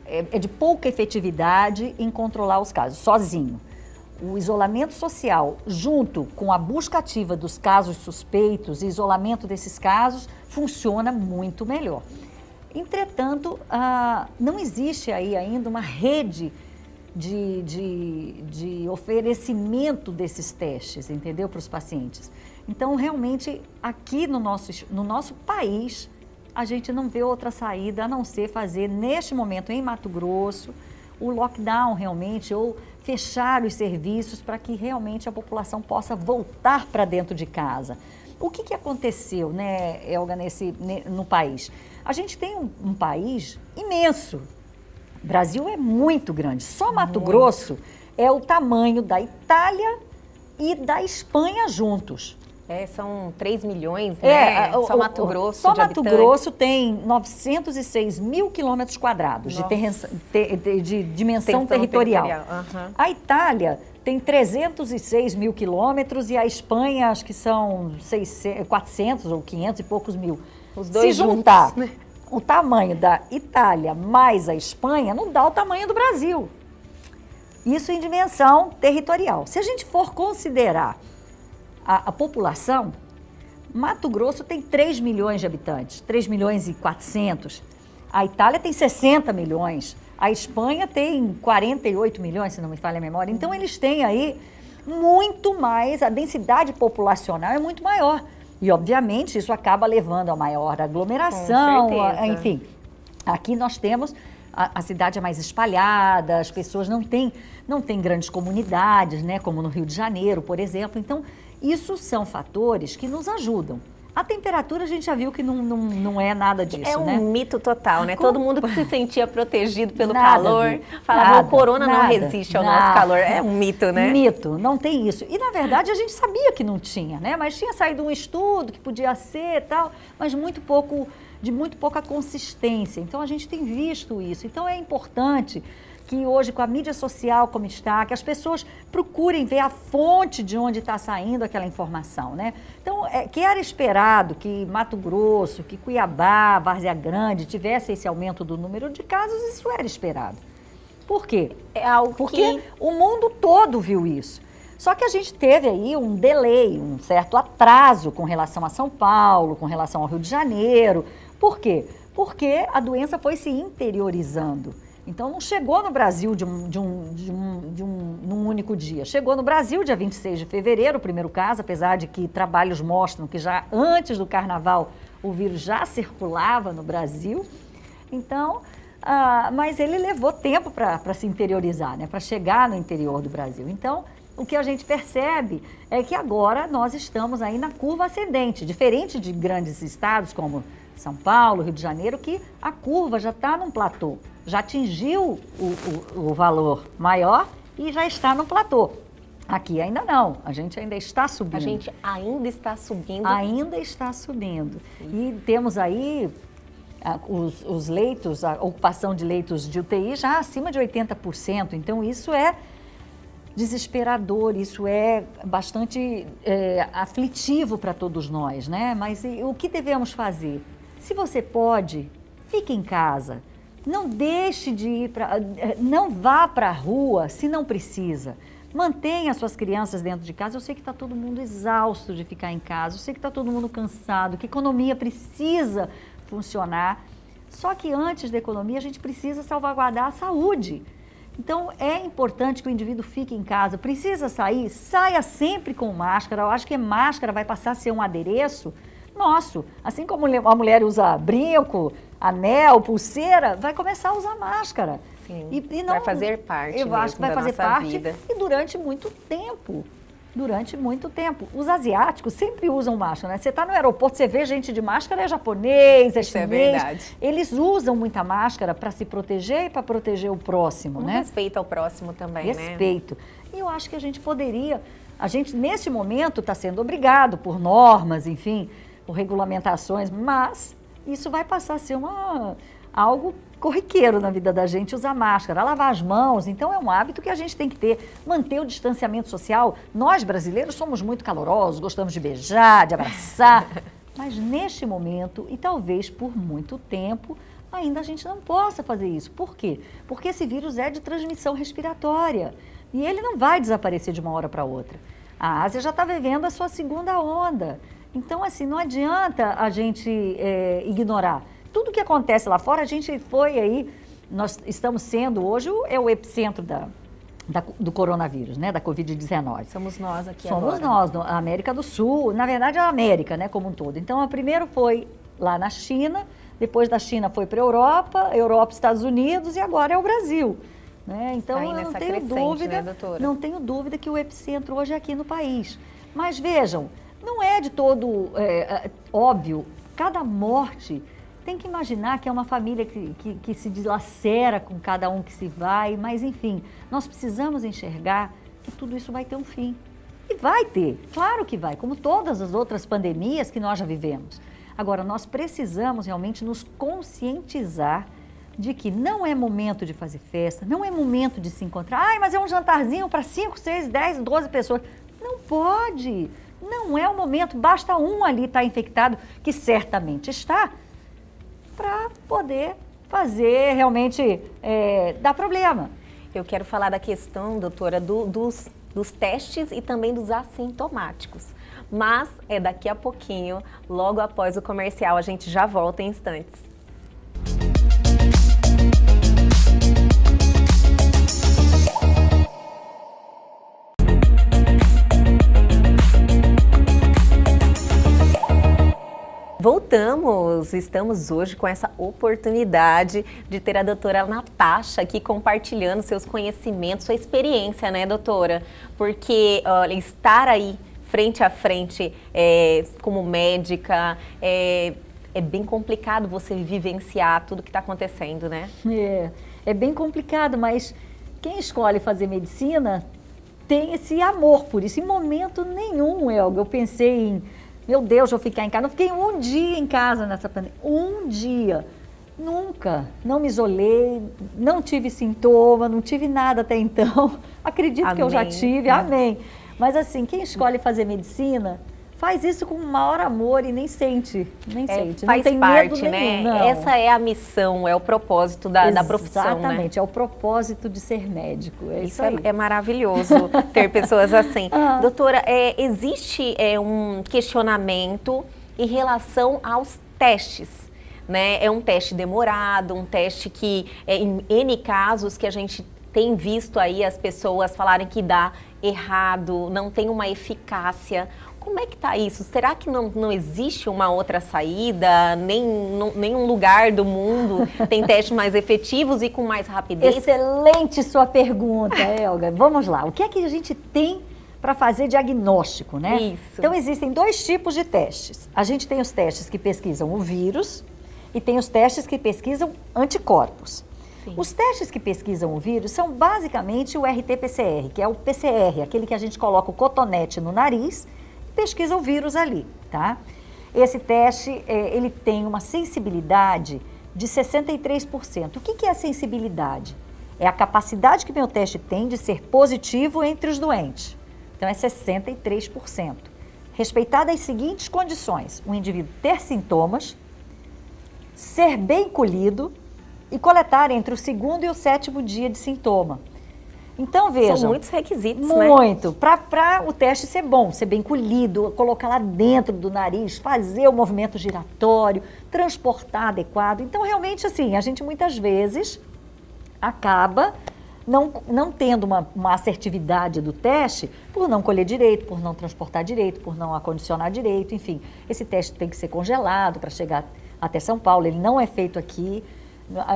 é de pouca efetividade em controlar os casos, sozinho. O isolamento social, junto com a busca ativa dos casos suspeitos e isolamento desses casos, funciona muito melhor. Entretanto, não existe aí ainda uma rede de oferecimento desses testes, entendeu, para os pacientes. Então, realmente, aqui no nosso país, a gente não vê outra saída a não ser fazer, neste momento, em Mato Grosso, o lockdown realmente, ou fechar os serviços para que realmente a população possa voltar para dentro de casa. O que aconteceu, né, Elga, no país? A gente tem um país imenso. O Brasil é muito grande. Só Mato Grosso é o tamanho da Itália e da Espanha juntos. São 3 milhões, né? Só Mato Grosso Só Mato Grosso tem 906 mil quilômetros quadrados de dimensão territorial. Uhum. A Itália tem 306 mil quilômetros e a Espanha acho que são 400 ou 500 e poucos mil. Os dois Se juntar juntos, né? O tamanho da Itália mais a Espanha, não dá o tamanho do Brasil. Isso em dimensão territorial. Se a gente for considerar a população, Mato Grosso tem 3 milhões de habitantes, 3 milhões e 400. A Itália tem 60 milhões. A Espanha tem 48 milhões, se não me falha a memória. Então, eles têm aí muito mais, a densidade populacional é muito maior. E, obviamente, isso acaba levando a maior aglomeração, enfim. Aqui nós temos, a cidade é mais espalhada, as pessoas não têm grandes comunidades, né, como no Rio de Janeiro, por exemplo. Então, isso são fatores que nos ajudam. A temperatura a gente já viu que não é nada disso, né? É um mito total, né? Todo mundo que se sentia protegido pelo calor, falava o corona não resiste ao nosso calor. É um mito, né? Mito, não tem isso. E na verdade a gente sabia que não tinha, né? Mas tinha saído um estudo que podia ser e tal, mas de muito pouca consistência. Então a gente tem visto isso. Então é importante que hoje, com a mídia social como está, que as pessoas procurem ver a fonte de onde está saindo aquela informação, né? Então, que era esperado que Mato Grosso, que Cuiabá, Várzea Grande tivesse esse aumento do número de casos, isso era esperado. Por quê? Porque o mundo todo viu isso. Só que a gente teve aí um delay, um certo atraso com relação a São Paulo, com relação ao Rio de Janeiro. Por quê? Porque a doença foi se interiorizando. Então, não chegou no Brasil num único dia. Chegou no Brasil dia 26 de fevereiro, o primeiro caso, apesar de que trabalhos mostram que já antes do carnaval o vírus já circulava no Brasil. Então, mas ele levou tempo para se interiorizar, né, para chegar no interior do Brasil. Então, o que a gente percebe é que agora nós estamos aí na curva ascendente, diferente de grandes estados como São Paulo, Rio de Janeiro, que a curva já está num platô. Já atingiu o valor maior e já está no platô. Aqui ainda não, a gente ainda está subindo. A gente ainda está subindo. Ainda está subindo. E temos aí os leitos, a ocupação de leitos de UTI já acima de 80%. Então isso é desesperador, isso é bastante aflitivo para todos nós, né? Mas o que devemos fazer? Se você pode, fique em casa. Não deixe de ir não vá para a rua se não precisa. Mantenha suas crianças dentro de casa. Eu sei que está todo mundo exausto de ficar em casa. Eu sei que está todo mundo cansado, que a economia precisa funcionar. Só que antes da economia, a gente precisa salvaguardar a saúde. Então, é importante que o indivíduo fique em casa. Precisa sair? Saia sempre com máscara. Eu acho que máscara vai passar a ser um adereço nosso. Assim como a mulher usa brinco, anel, pulseira, vai começar a usar máscara. Sim, e não, vai fazer parte eu acho que vai fazer parte vida. E durante muito tempo. Durante muito tempo. Os asiáticos sempre usam máscara, né? Você está no aeroporto, você vê gente de máscara, é japonês, é chinês. É verdade. Eles usam muita máscara para se proteger e para proteger o próximo, né? Respeito ao próximo também, Respeito. E eu acho que a gente poderia... A gente, neste momento, está sendo obrigado por normas, enfim, por regulamentações, mas isso vai passar a ser algo corriqueiro na vida da gente, usar máscara, lavar as mãos. Então é um hábito que a gente tem que ter, manter o distanciamento social. Nós brasileiros somos muito calorosos, gostamos de beijar, de abraçar, mas neste momento e talvez por muito tempo ainda a gente não possa fazer isso. Por quê? Porque esse vírus é de transmissão respiratória e ele não vai desaparecer de uma hora para outra. A Ásia já está vivendo a sua segunda onda. Então, assim, não adianta a gente ignorar. Tudo que acontece lá fora, a gente foi aí, nós estamos sendo hoje, é o epicentro do coronavírus, né, da Covid-19. Somos nós aqui agora. Somos nós, a América do Sul, na verdade a América, né, como um todo. Então, a primeiro foi lá na China, depois da China foi para a Europa, Estados Unidos e agora é o Brasil. Né? Então, eu não tenho dúvida, né, não tenho dúvida que o epicentro hoje é aqui no país. Mas vejam, não é de todo óbvio, cada morte... Tem que imaginar que é uma família que se dilacera com cada um que se vai, mas enfim, nós precisamos enxergar que tudo isso vai ter um fim. E vai ter, claro que vai, como todas as outras pandemias que nós já vivemos. Agora, nós precisamos realmente nos conscientizar de que não é momento de fazer festa, não é momento de se encontrar. Ai, mas é um jantarzinho para 5, 6, 10, 12 pessoas. Não pode, não é o momento, basta um ali estar infectado, que certamente está, para poder fazer realmente dar problema. Eu quero falar da questão, doutora, dos testes e também dos assintomáticos. Mas é daqui a pouquinho, logo após o comercial, a gente já volta em instantes. Voltamos, estamos hoje com essa oportunidade de ter a doutora Natasha aqui compartilhando seus conhecimentos, sua experiência, né, doutora? Porque, olha, estar aí frente a frente como médica, é bem complicado você vivenciar tudo que está acontecendo, né? É bem complicado, mas quem escolhe fazer medicina tem esse amor por isso. Em momento nenhum, Elga, eu pensei em... Meu Deus, vou ficar em casa. Não fiquei um dia em casa nessa pandemia. Um dia. Nunca. Não me isolei, não tive sintoma, não tive nada até então. Acredito Amém. Que eu já tive. Amém. Mas assim, quem escolhe fazer medicina, faz isso com o maior amor e nem sente. Faz não tem parte, medo nenhum, né? Não. Essa é a missão, é o propósito da profissão, né? Exatamente, é o propósito de ser médico. Isso é maravilhoso ter pessoas assim. Doutora, existe um questionamento em relação aos testes, né? É um teste demorado, um teste que, em N casos que a gente tem visto aí as pessoas falarem que dá errado, não tem uma eficácia. Como é que está isso? Será que não existe uma outra saída? Nenhum lugar do mundo tem testes mais efetivos e com mais rapidez? Excelente sua pergunta, Elga. Vamos lá. O que é que a gente tem para fazer diagnóstico, né? Isso. Então, existem dois tipos de testes. A gente tem os testes que pesquisam o vírus e tem os testes que pesquisam anticorpos. Sim. Os testes que pesquisam o vírus são basicamente o RT-PCR, que é o PCR, aquele que a gente coloca o cotonete no nariz, pesquisa o vírus ali, tá? Esse teste, ele tem uma sensibilidade de 63%. O que é a sensibilidade? É a capacidade que meu teste tem de ser positivo entre os doentes. Então, é 63%. Respeitadas as seguintes condições: o indivíduo ter sintomas, ser bem colhido e coletar entre o 2º e o 7º dia de sintoma. Então, vejam. São muitos requisitos, né? Muito. Para o teste ser bom, ser bem colhido, colocar lá dentro do nariz, fazer o movimento giratório, transportar adequado. Então, realmente, assim, a gente muitas vezes acaba não tendo uma assertividade do teste por não colher direito, por não transportar direito, por não acondicionar direito, enfim. Esse teste tem que ser congelado para chegar até São Paulo, ele não é feito aqui.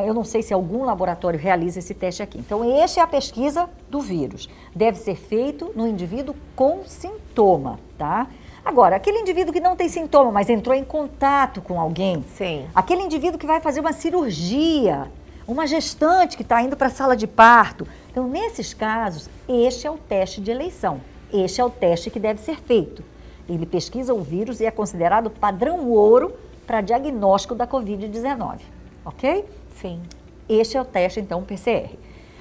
Eu não sei se algum laboratório realiza esse teste aqui. Então, esta é a pesquisa do vírus. Deve ser feito no indivíduo com sintoma, tá? Agora, aquele indivíduo que não tem sintoma, mas entrou em contato com alguém. Sim. Aquele indivíduo que vai fazer uma cirurgia, uma gestante que está indo para a sala de parto. Então, nesses casos, este é o teste de eleição. Este é o teste que deve ser feito. Ele pesquisa o vírus e é considerado padrão ouro para diagnóstico da Covid-19, ok? Sim. Este é o teste, então, PCR.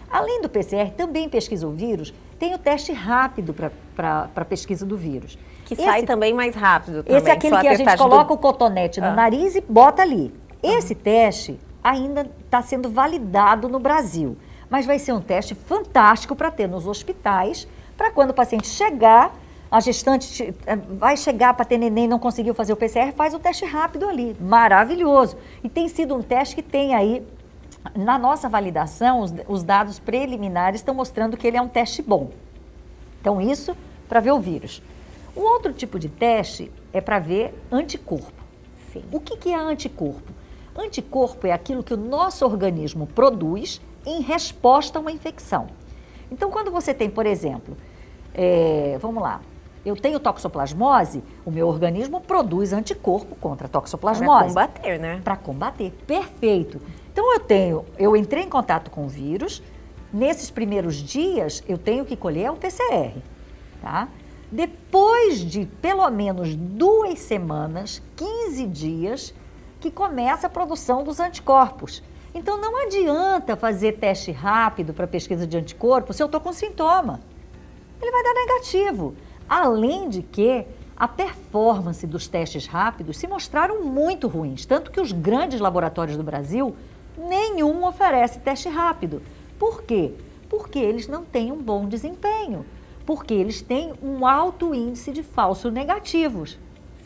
Além do PCR, também pesquisa o vírus, tem o teste rápido para pesquisa do vírus. Que sai também mais rápido. Também, esse é aquele que a gente coloca o cotonete no nariz e bota ali. Esse teste ainda está sendo validado no Brasil, mas vai ser um teste fantástico para ter nos hospitais, para quando o paciente chegar, a gestante vai chegar para ter neném, não conseguiu fazer o PCR, faz o teste rápido ali. Maravilhoso. E tem sido um teste que tem aí, na nossa validação, os dados preliminares estão mostrando que ele é um teste bom. Então, isso para ver o vírus. O outro tipo de teste é para ver anticorpo. Sim. O que é anticorpo? Anticorpo é aquilo que o nosso organismo produz em resposta a uma infecção. Então, quando você tem, por exemplo, vamos lá, eu tenho toxoplasmose, o meu organismo produz anticorpo contra a toxoplasmose. Para combater, né? Para combater, perfeito. Então, eu entrei em contato com o vírus, nesses primeiros dias, eu tenho que colher o PCR, tá? Depois de pelo menos 2 semanas, 15 dias, que começa a produção dos anticorpos. Então, não adianta fazer teste rápido para pesquisa de anticorpo se eu estou com sintoma. Ele vai dar negativo. Além de que a performance dos testes rápidos se mostraram muito ruins, tanto que os grandes laboratórios do Brasil, nenhum oferece teste rápido. Por quê? Porque eles não têm um bom desempenho, porque eles têm um alto índice de falsos negativos.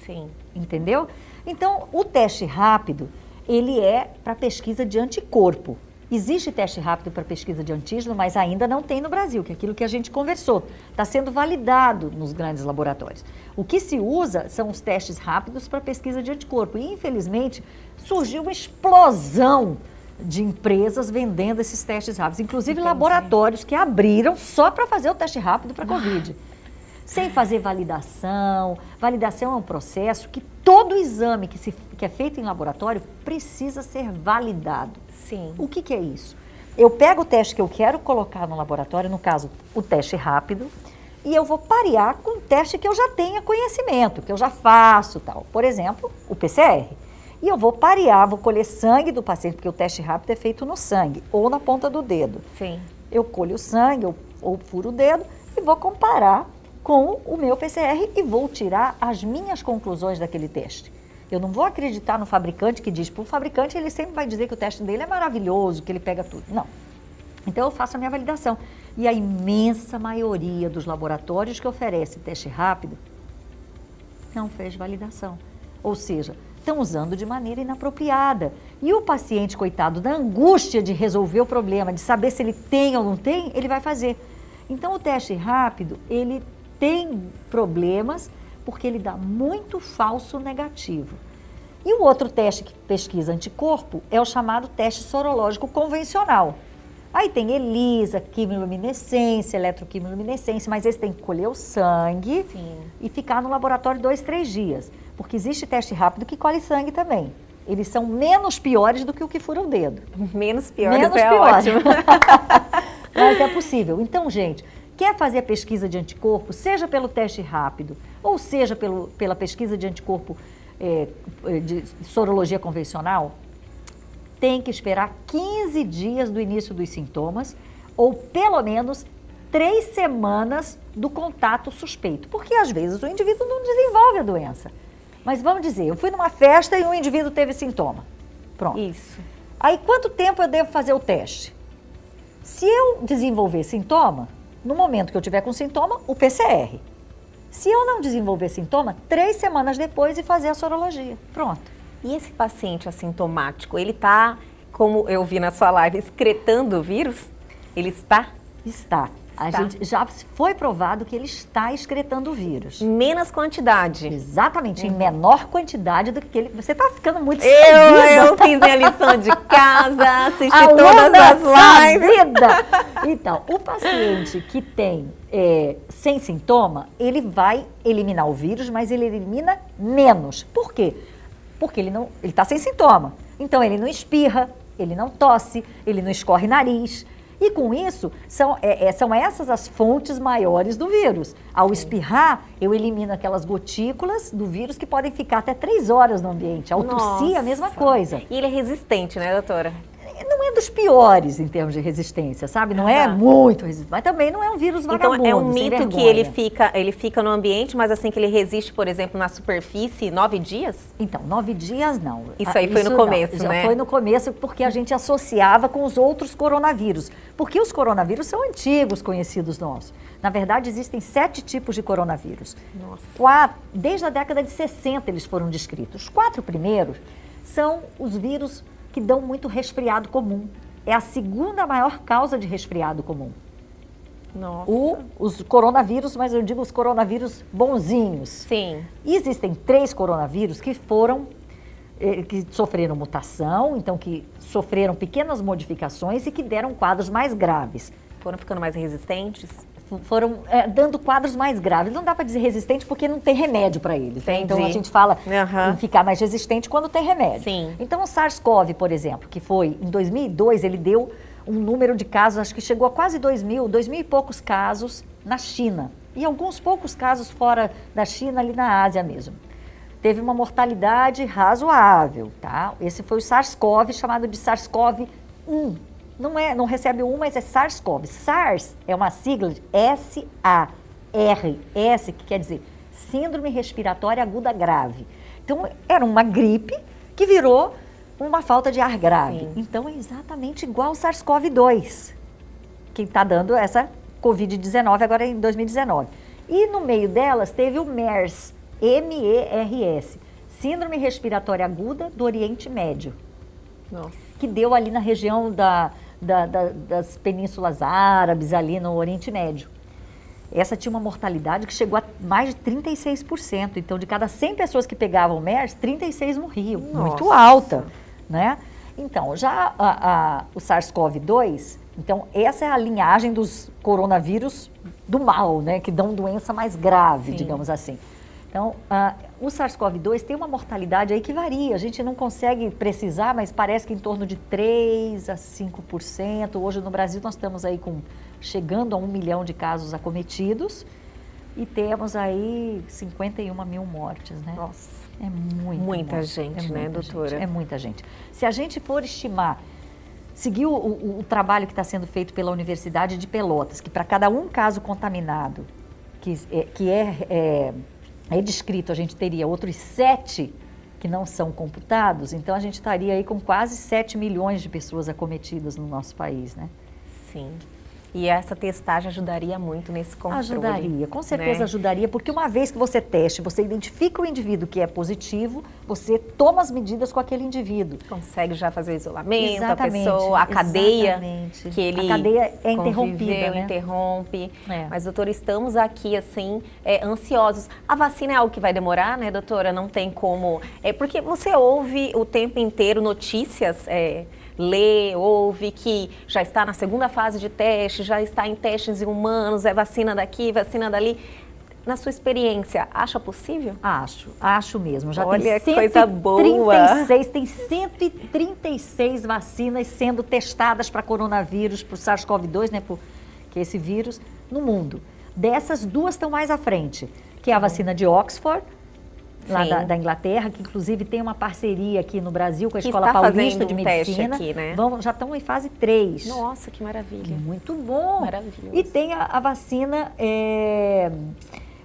Sim. Entendeu? Então, o teste rápido, ele é para pesquisa de anticorpo. Existe teste rápido para pesquisa de antígeno, mas ainda não tem no Brasil, que é aquilo que a gente conversou. Está sendo validado nos grandes laboratórios. O que se usa são os testes rápidos para pesquisa de anticorpo. E, infelizmente, surgiu uma explosão de empresas vendendo esses testes rápidos. Inclusive, laboratórios que abriram só para fazer o teste rápido para Covid. Sem fazer validação. Validação é um processo que todo exame que é feito em laboratório precisa ser validado. Sim. O que é isso? Eu pego o teste que eu quero colocar no laboratório, no caso, o teste rápido, e eu vou parear com um teste que eu já tenha conhecimento, que eu já faço, tal. Por exemplo, o PCR. E eu vou parear, vou colher sangue do paciente, porque o teste rápido é feito no sangue ou na ponta do dedo. Sim. Eu colho o sangue ou furo o dedo e vou comparar com o meu PCR e vou tirar as minhas conclusões daquele teste. Eu não vou acreditar no fabricante que diz, para o fabricante ele sempre vai dizer que o teste dele é maravilhoso, que ele pega tudo. Não. Então eu faço a minha validação. E a imensa maioria dos laboratórios que oferece teste rápido não fez validação. Ou seja, estão usando de maneira inapropriada. E o paciente, coitado, na angústia de resolver o problema, de saber se ele tem ou não tem, ele vai fazer. Então o teste rápido, ele tem problemas porque ele dá muito falso negativo. E o outro teste que pesquisa anticorpo é o chamado teste sorológico convencional. Aí tem ELISA, quimiluminescência, eletroquimiluminescência, mas esse tem que colher o sangue. Sim. E ficar no laboratório 2, 3 dias. Porque existe teste rápido que colhe sangue também. Eles são menos piores do que o que fura o dedo. Menos piores Menos é pior. ótimo. Mas é possível. Então, gente, quer fazer a pesquisa de anticorpo, seja pelo teste rápido, ou seja pela pesquisa de anticorpo de sorologia convencional, tem que esperar 15 dias do início dos sintomas, ou pelo menos 3 semanas do contato suspeito. Porque às vezes o indivíduo não desenvolve a doença. Mas vamos dizer, eu fui numa festa e um indivíduo teve sintoma. Pronto. Isso. Aí quanto tempo eu devo fazer o teste? Se eu desenvolver sintoma, no momento que eu tiver com sintoma, o PCR. Se eu não desenvolver sintoma, 3 semanas depois e fazer a sorologia. Pronto. E esse paciente assintomático, ele está, como eu vi na sua live, excretando o vírus? Ele está? Está. A gente já foi provado que ele está excretando o vírus. Menos quantidade. Exatamente, em menor quantidade do que ele... Você está ficando muito Eu fiz minha lição de casa, assisti todas as lives. Então, o paciente que tem sem sintoma, ele vai eliminar o vírus, mas ele elimina menos. Por quê? Porque ele está sem sintoma. Então, ele não espirra, ele não tosse, ele não escorre nariz. E com isso, são essas as fontes maiores do vírus. Ao espirrar, eu elimino aquelas gotículas do vírus que podem ficar até 3 horas no ambiente. Ao tossir, a mesma coisa. E ele é resistente, né, doutora? Não é dos piores em termos de resistência, sabe? Não é muito resistente, mas também não é um vírus vagabundo. Então é um mito que ele fica no ambiente, mas assim que ele resiste, por exemplo, na superfície, 9 dias? Então, 9 dias não. Isso aí foi no começo, não, né? Já foi no começo porque a gente associava com os outros coronavírus. Porque os coronavírus são antigos conhecidos nossos. Na verdade, existem 7 tipos de coronavírus. Nossa. Desde a década de 60 eles foram descritos. Os 4 primeiros são os vírus que dão muito resfriado comum. É a segunda maior causa de resfriado comum. Nossa. Os coronavírus, mas eu digo os coronavírus bonzinhos. Sim. E existem 3 coronavírus que que sofreram mutação, então que sofreram pequenas modificações e que deram quadros mais graves. Foram ficando mais resistentes? Foram dando quadros mais graves. Não dá para dizer resistente porque não tem remédio para eles. Né? Então a gente fala em ficar mais resistente quando tem remédio. Sim. Então o SARS-CoV, por exemplo, que foi em 2002, ele deu um número de casos, acho que chegou a quase 2.000 e poucos casos na China. E alguns poucos casos fora da China, ali na Ásia mesmo. Teve uma mortalidade razoável, tá? Esse foi o SARS-CoV, chamado de SARS-CoV-1. Não recebe o 1, mas é SARS-CoV. SARS é uma sigla de S-A-R-S, que quer dizer Síndrome Respiratória Aguda Grave. Então, era uma gripe que virou uma falta de ar grave. Sim. Então, é exatamente igual ao SARS-CoV-2, que está dando essa Covid-19 agora em 2019. E no meio delas teve o MERS, M-E-R-S, Síndrome Respiratória Aguda do Oriente Médio. Nossa. Que deu ali na região das penínsulas árabes, ali no Oriente Médio. Essa tinha uma mortalidade que chegou a mais de 36%. Então, de cada 100 pessoas que pegavam o MERS, 36 morriam. Nossa. Muito alta, né? Então, já o SARS-CoV-2, então essa é a linhagem dos coronavírus do mal, né? Que dão doença mais grave, digamos assim. Então, o SARS-CoV-2 tem uma mortalidade aí que varia, a gente não consegue precisar, mas parece que em torno de 3% a 5%. Hoje no Brasil nós estamos aí chegando a 1 milhão de casos acometidos e temos aí 51 mil mortes, né? Nossa, é muita gente, né, doutora? É muita gente. Se a gente for estimar, seguir o trabalho que está sendo feito pela Universidade de Pelotas, que para cada um caso contaminado, que é descrito, a gente teria outros 7 que não são computados, então a gente estaria aí com quase 7 milhões de pessoas acometidas no nosso país, né? Sim. E essa testagem ajudaria muito nesse controle. Ajudaria, com certeza, né? Ajudaria, porque uma vez que você teste, você identifica o indivíduo que é positivo, você toma as medidas com aquele indivíduo. Consegue já fazer o isolamento, a pessoa, a cadeia que ele a cadeia é interrompida, né? Interrompe. Mas, doutora, estamos aqui, assim, ansiosos. A vacina é algo que vai demorar, né, doutora? Não tem como... porque você ouve o tempo inteiro notícias... lê, ouve que já está na segunda fase de teste, já está em testes em humanos, é vacina daqui, vacina dali. Na sua experiência, acha possível? Acho mesmo. Já Olha, tem coisa boa. Tem 136 vacinas sendo testadas para coronavírus, para o SARS-CoV-2, né, que é esse vírus, no mundo. Dessas, 2 estão mais à frente, que é a vacina de Oxford, lá da Inglaterra, que inclusive tem uma parceria aqui no Brasil com a Escola Paulista de Medicina. Aqui, né? Já estão em fase 3. Nossa, que maravilha. Muito bom. Maravilhoso. E tem a vacina,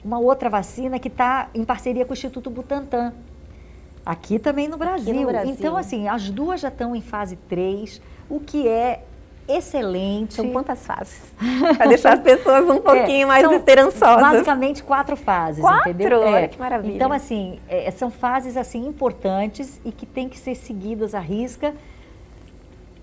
uma outra vacina que está em parceria com o Instituto Butantan, aqui também no Brasil. Então, assim, as 2 já estão em fase 3, o que é excelente. São quantas fases? Para deixar as pessoas um pouquinho mais esperançosas. Basicamente 4 fases, 4? Entendeu? Olha que maravilha. Então, assim, são fases assim importantes e que têm que ser seguidas à risca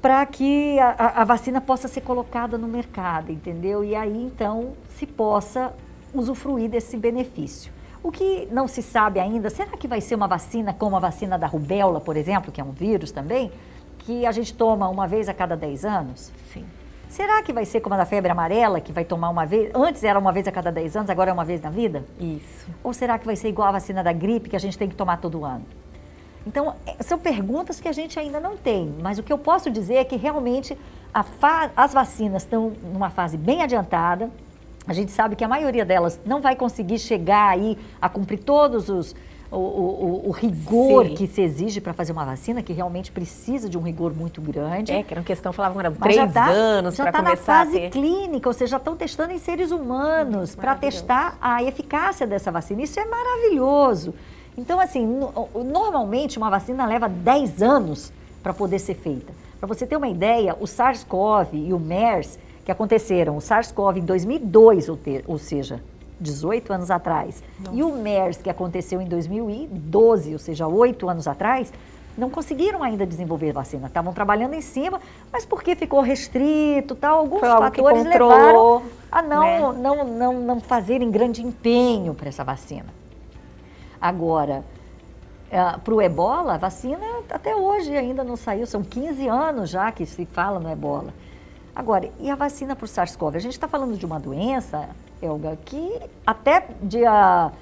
para que a vacina possa ser colocada no mercado, entendeu? E aí, então, se possa usufruir desse benefício. O que não se sabe ainda, será que vai ser uma vacina como a vacina da rubéola, por exemplo, que é um vírus também, que a gente toma uma vez a cada 10 anos? Sim. Será que vai ser como a da febre amarela, que vai tomar uma vez, antes era uma vez a cada 10 anos, agora é uma vez na vida? Isso. Ou será que vai ser igual a vacina da gripe, que a gente tem que tomar todo ano? Então, são perguntas que a gente ainda não tem, mas o que eu posso dizer é que realmente as vacinas estão numa fase bem adiantada. A gente sabe que a maioria delas não vai conseguir chegar aí a cumprir todos o rigor Sim. que se exige para fazer uma vacina, que realmente precisa de um rigor muito grande. Que era uma questão, falavam, era Mas 3 anos para começar na fase a ter. clínica, ou seja, já estão testando em seres humanos para testar a eficácia dessa vacina. Isso é maravilhoso. Então, assim, normalmente uma vacina leva 10 anos para poder ser feita. Para você ter uma ideia, o SARS-CoV e o MERS, que aconteceram, o SARS-CoV em 2002, ou seja, 18 anos atrás, Nossa. E o MERS, que aconteceu em 2012, ou seja, 8 anos atrás, não conseguiram ainda desenvolver vacina. Estavam trabalhando em cima, mas porque ficou restrito, tal, alguns fatores levaram a não fazerem grande empenho para essa vacina. Agora, para o ebola, a vacina até hoje ainda não saiu, são 15 anos já que se fala no ebola. Agora, e a vacina para o SARS-CoV? A gente está falando de uma doença, Elga, que até dia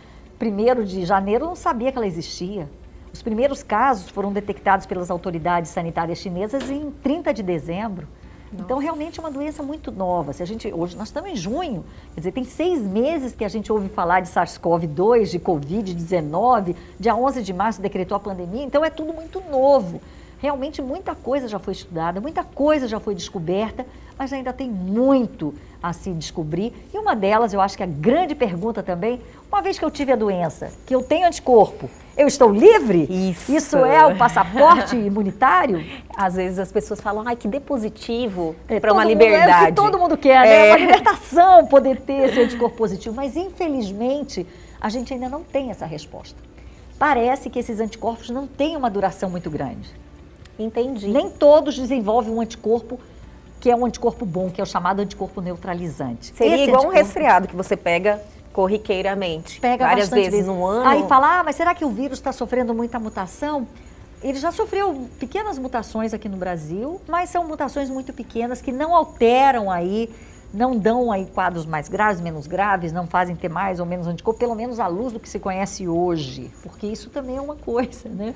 1º de janeiro não sabia que ela existia. Os primeiros casos foram detectados pelas autoridades sanitárias chinesas em 30 de dezembro. Nossa. Então, realmente é uma doença muito nova. Hoje nós estamos em junho, quer dizer, tem 6 meses que a gente ouve falar de SARS-CoV-2, de Covid-19, dia 11 de março decretou a pandemia, então é tudo muito novo. Realmente muita coisa já foi estudada, muita coisa já foi descoberta, mas ainda tem muito a se descobrir. E uma delas, eu acho que a grande pergunta também, uma vez que eu tive a doença, que eu tenho anticorpo, eu estou livre? Isso é o passaporte imunitário? Às vezes as pessoas falam, ai, que dê positivo para uma liberdade. É o que todo mundo quer, né? Uma libertação poder ter esse anticorpo positivo. Mas, infelizmente, a gente ainda não tem essa resposta. Parece que esses anticorpos não têm uma duração muito grande. Entendi. Nem todos desenvolvem um anticorpo que é um anticorpo bom, que é o chamado anticorpo neutralizante. Seria igual um resfriado que você pega corriqueiramente, várias vezes no ano. Aí fala, mas será que o vírus está sofrendo muita mutação? Ele já sofreu pequenas mutações aqui no Brasil, mas são mutações muito pequenas que não alteram aí, não dão aí quadros mais graves, menos graves, não fazem ter mais ou menos anticorpo, pelo menos à luz do que se conhece hoje, porque isso também é uma coisa, né?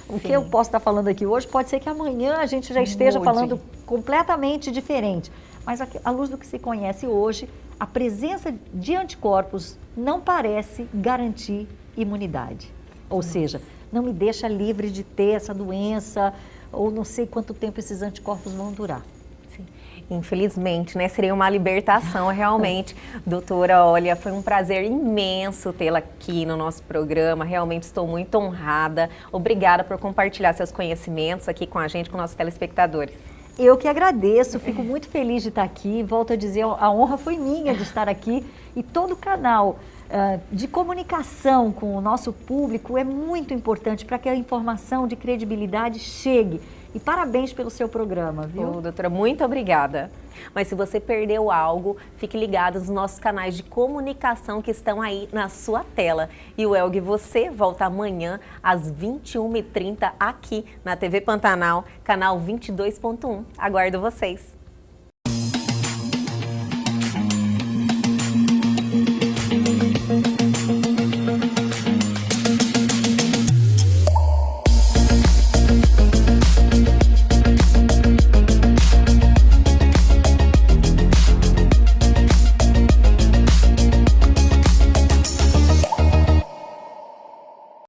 O que eu posso estar falando aqui hoje pode ser que amanhã a gente já esteja falando completamente diferente. Mas à luz do que se conhece hoje, a presença de anticorpos não parece garantir imunidade. Ou seja, não me deixa livre de ter essa doença ou não sei quanto tempo esses anticorpos vão durar. Infelizmente, né? Seria uma libertação realmente. Doutora, olha, foi um prazer imenso tê-la aqui no nosso programa. Realmente estou muito honrada. Obrigada por compartilhar seus conhecimentos aqui com a gente, com nossos telespectadores. Eu que agradeço, fico muito feliz de estar aqui. Volto a dizer, a honra foi minha de estar aqui e todo o canal de comunicação com o nosso público é muito importante para que a informação de credibilidade chegue. E parabéns pelo seu programa, viu? Doutora, muito obrigada. Mas se você perdeu algo, fique ligado nos nossos canais de comunicação que estão aí na sua tela. E o Elg Você volta amanhã às 21h30 aqui na TV Pantanal, canal 22.1. Aguardo vocês.